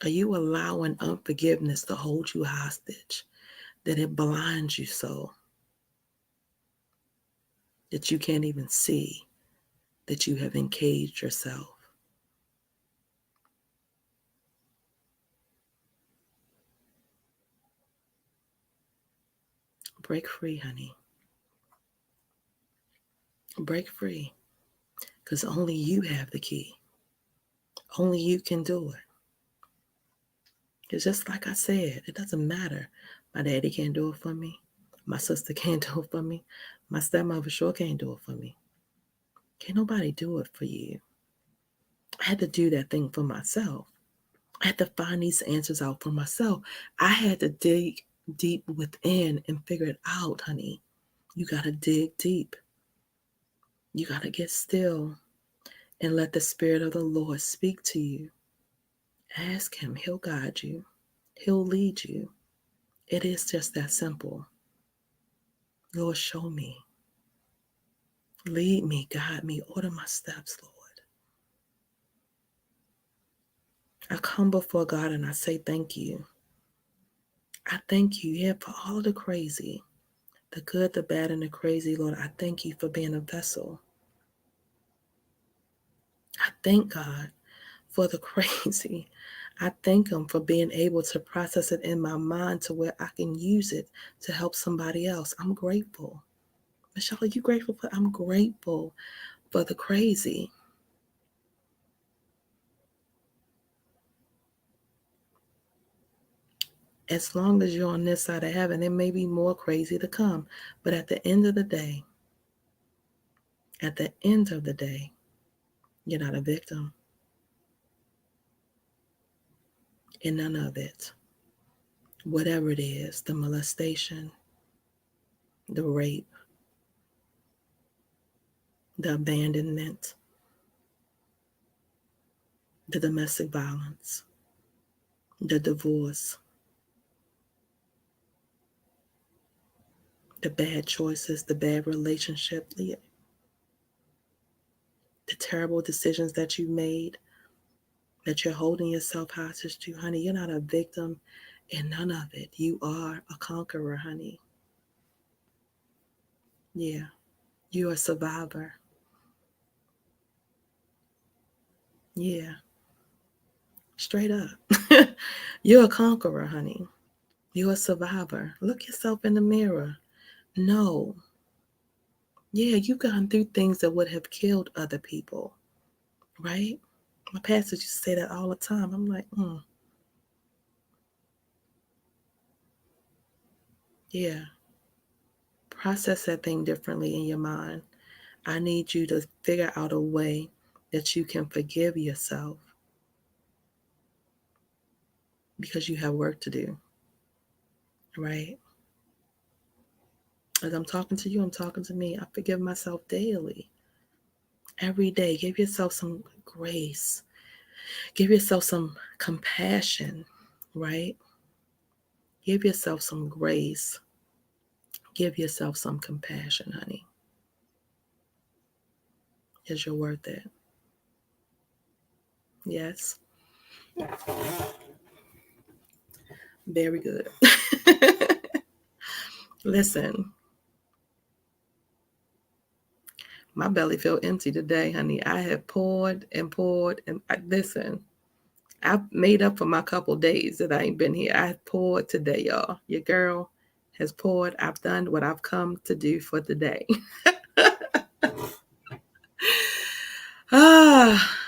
Are you allowing unforgiveness to hold you hostage, that it blinds you so that you can't even see that you have encaged yourself? Break free, honey. Break free. Because only you have the key. Only you can do it. It's just like I said, it doesn't matter My daddy can't do it for me. My sister can't do it for me. My stepmother sure can't do it for me. Can't nobody do it for you. I had to do that thing for myself. I had to find these answers out for myself. I had to dig deep within and figure it out, honey. You got to dig deep. You got to get still and let the Spirit of the Lord speak to you. Ask Him. He'll guide you. He'll lead you. It is just that simple. Lord, show me. Lead me, guide me, order my steps, Lord. I come before God and I say thank you. I thank you, yeah, for all the crazy, the good, the bad, and the crazy, Lord. I thank you for being a vessel. I thank God for the crazy. I thank Him for being able to process it in my mind to where I can use it to help somebody else. I'm grateful. Michelle, are you grateful for? I'm grateful for the crazy. As long as you're on this side of heaven, there may be more crazy to come. But at the end of the day, you're not a victim in none of it. Whatever it is, the molestation, the rape, the abandonment, the domestic violence, the divorce, the bad choices, the bad relationship, the terrible decisions that you made, that you're holding yourself hostage to, honey, you're not a victim in none of it. You are a conqueror, honey. Yeah, you're a survivor. Yeah, straight up. You're a conqueror, honey. You're a survivor. Look yourself in the mirror. No. Yeah, you've gone through things that would have killed other people, right? My pastor used to say that all the time. I'm like, yeah. Process that thing differently in your mind. I need you to figure out a way that you can forgive yourself because you have work to do, right? As I'm talking to you, I'm talking to me. I forgive myself daily. Every day, give yourself some grace. Give yourself some compassion, right? Give yourself some grace. Give yourself some compassion, honey, because you're worth it. Yes. Very good. Listen, my belly feel empty today, honey. I have poured and poured, and listen, I've made up for my couple days that I ain't been here. I poured today, y'all. Your girl has poured. I've done what I've come to do for today. Ah,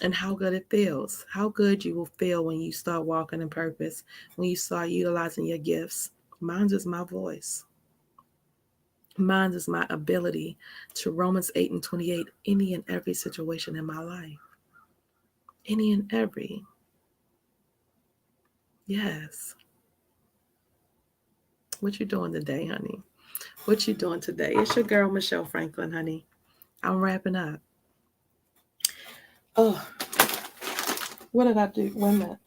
and how good it feels. How good you will feel when you start walking in purpose, when you start utilizing your gifts. Mine is my voice. Mine is my ability to Romans 8 and 28, any and every situation in my life. Any and every. Yes. What you doing today, honey? What you doing today? It's your girl, Michelle Franklin, honey. I'm wrapping up. Oh, what did I do? Wait a minute.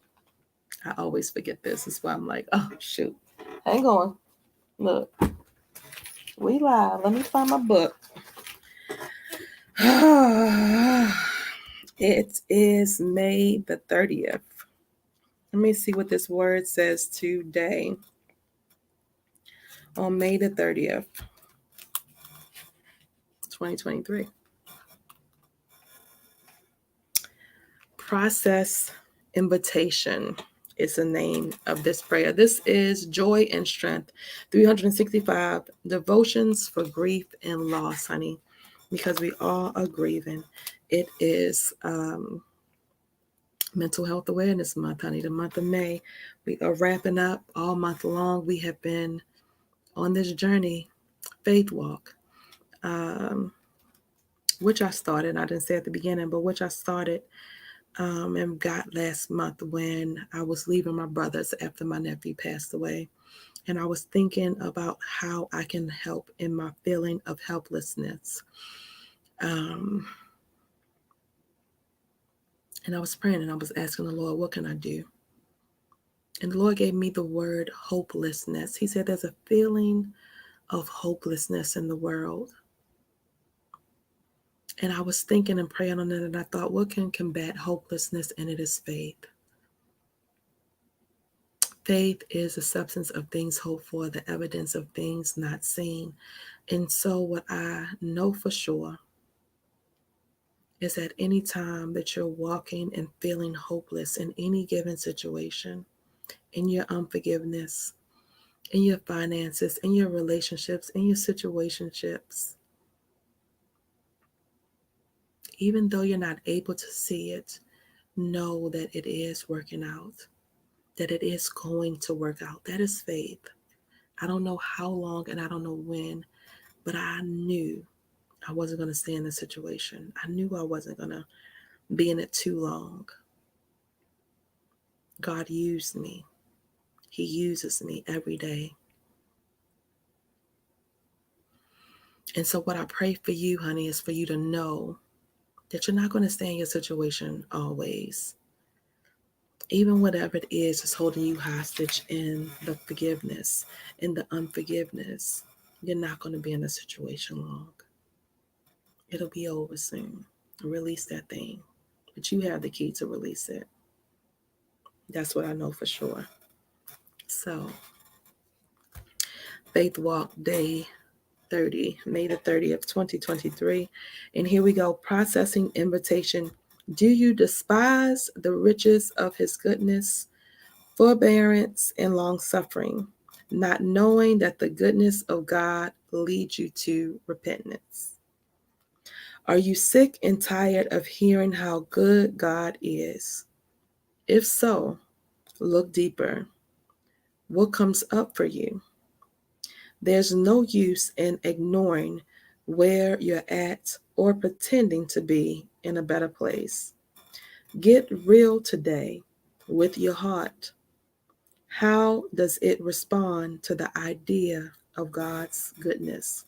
I always forget this. That's why I'm like, oh, shoot. Hang on. Look. We live. Let me find my book. It is May the 30th. Let me see what this word says today. On May the 30th, 2023. Process invitation is the name of this prayer. This is Joy and Strength, 365 devotions for grief and loss, honey, because we all are grieving. It is Mental Health Awareness Month, honey, the month of May. We are wrapping up all month long. We have been on this journey, faith walk, um, which I started, I didn't say at the beginning, but which I started and got last month when I was leaving my brothers after my nephew passed away. And I was thinking about how I can help in my feeling of helplessness. Um, and I was praying and I was asking the Lord, what can I do? And the Lord gave me the word hopelessness. He said there's a feeling of hopelessness in the world. And I was thinking and praying on it, and I thought, what can combat hopelessness? And it is faith. Faith is the substance of things hoped for, the evidence of things not seen. And so, what I know for sure is that any time that you're walking and feeling hopeless in any given situation, in your unforgiveness, in your finances, in your relationships, in your situationships, even though you're not able to see it, know that it is working out, that it is going to work out. That is faith. I don't know how long and I don't know when, but I knew I wasn't going to stay in the situation. I knew I wasn't going to be in it too long. God used me. He uses me every day. And so what I pray for you, honey, is for you to know that you're not going to stay in your situation always. Even whatever it is holding you hostage in the forgiveness, in the unforgiveness, you're not going to be in a situation long. It'll be over soon. Release that thing. But you have the key to release it. That's what I know for sure. So, Faith Walk Day 30, May the 30th, 2023. And here we go. Processing invitation. Do you despise the riches of his goodness, forbearance, and long suffering, not knowing that the goodness of God leads you to repentance? Are you sick and tired of hearing how good God is? If so, look deeper. What comes up for you? There's no use in ignoring where you're at or pretending to be in a better place. Get real today with your heart. How does it respond to the idea of God's goodness?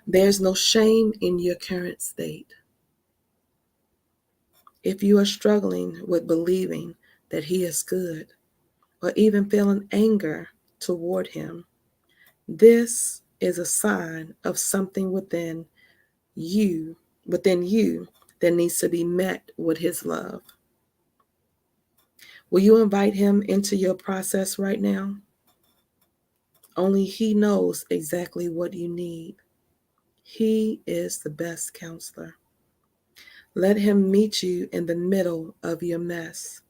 There's no shame in your current state. If you are struggling with believing that He is good or even feeling anger toward Him, this is a sign of something you, within you that needs to be met with His love. Will you invite Him into your process right now? Only He knows exactly what you need. He is the best counselor. Let Him meet you in the middle of your mess.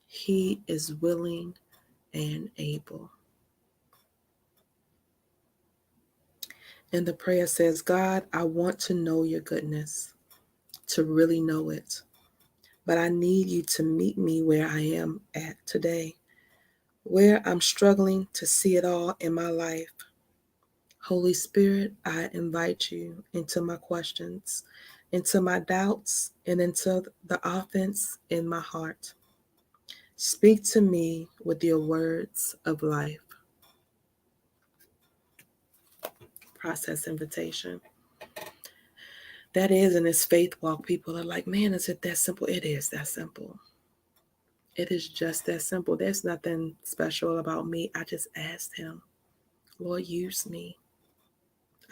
He is willing and able. And the prayer says, God, I want to know your goodness, to really know it. But I need you to meet me where I am at today, where I'm struggling to see it all in my life. Holy Spirit, I invite you into my questions, into my doubts, and into the offense in my heart. Speak to me with your words of life. Process invitation. That is in this faith walk. People are like, man, is it that simple? It is that simple. It is just that simple. There's nothing special about me. I just asked Him, Lord, use me.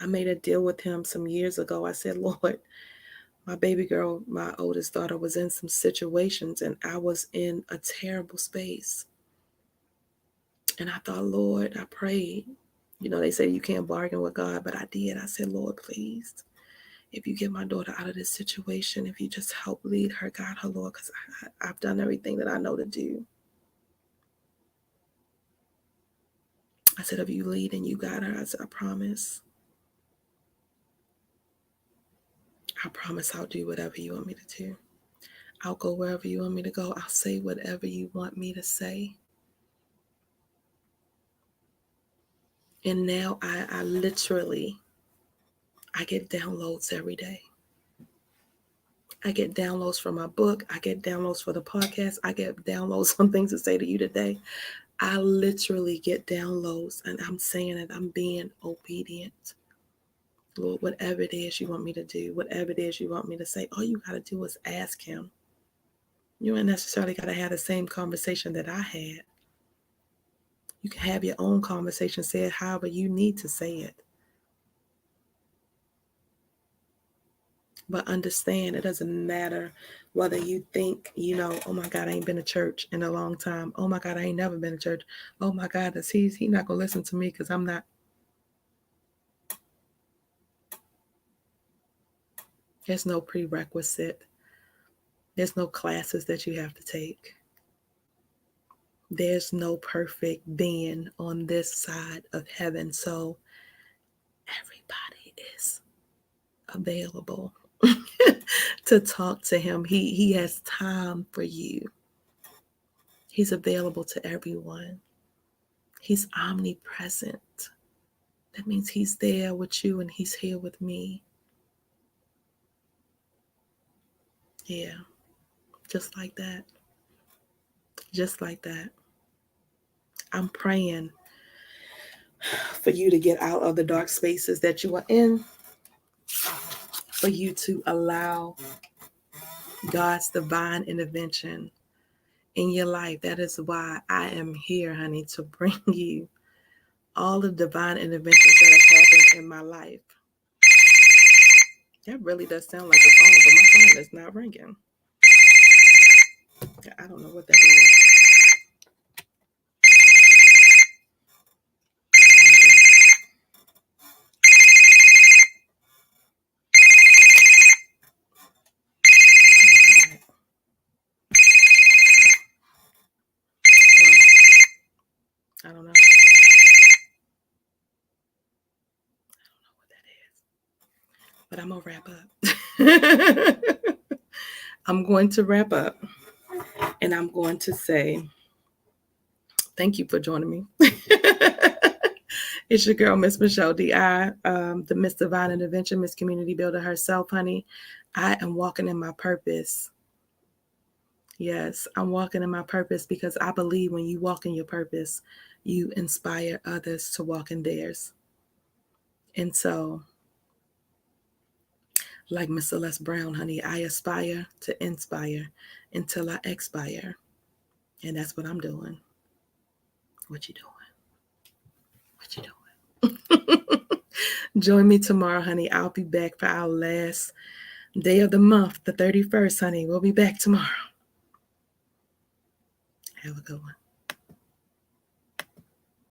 I made a deal with Him some years ago. I said, Lord, my baby girl, my oldest daughter, was in some situations and I was in a terrible space. And I thought, Lord, I prayed. You know, they say you can't bargain with God, but I did. I said, Lord, please, if you get my daughter out of this situation, if you just help lead her, guide her, Lord, because I've done everything that I know to do. I said, if you lead and you guide her, I said, I promise I'll do whatever you want me to do. I'll go wherever you want me to go. I'll say whatever you want me to say. And now I literally, I get downloads every day. I get downloads for my book. I get downloads for the podcast. I get downloads on things to say to you today. I literally get downloads, and I'm saying it. I'm being obedient. Lord, whatever it is you want me to do, whatever it is you want me to say, all you got to do is ask him. You ain't necessarily got to have the same conversation that I had. You can have your own conversation, say it however you need to say it. But understand, it doesn't matter whether you think, oh my God, I ain't been to church in a long time. Oh my God, I ain't never been to church. Oh my God, he's not going to listen to me because I'm not. There's no prerequisite. There's no classes that you have to take. There's no perfect being on this side of heaven. So everybody is available to talk to him. He has time for you. He's available to everyone. He's omnipresent. That means he's there with you and he's here with me. Yeah, just like that. Just like that. I'm praying for you to get out of the dark spaces that you are in, for you to allow God's divine intervention in your life. That is why I am here, honey, to bring you all the divine interventions that have happened in my life. That really does sound like a phone, but my phone is not ringing. I don't know what that is. Well, I don't know. What that is. But I'm going to wrap up. I'm going to wrap up. And I'm going to say, thank you for joining me. It's your girl, Miss Preshow, D.I., the Miss Divine Intervention, Miss Community Builder herself, honey. I am walking in my purpose. Yes, I'm walking in my purpose because I believe when you walk in your purpose, you inspire others to walk in theirs. And so, like Miss Celeste Brown, honey, I aspire to inspire until I expire. And that's what I'm doing. What you doing? What you doing? Join me tomorrow, honey. I'll be back for our last day of the month, the 31st, honey. We'll be back tomorrow. Have a good one.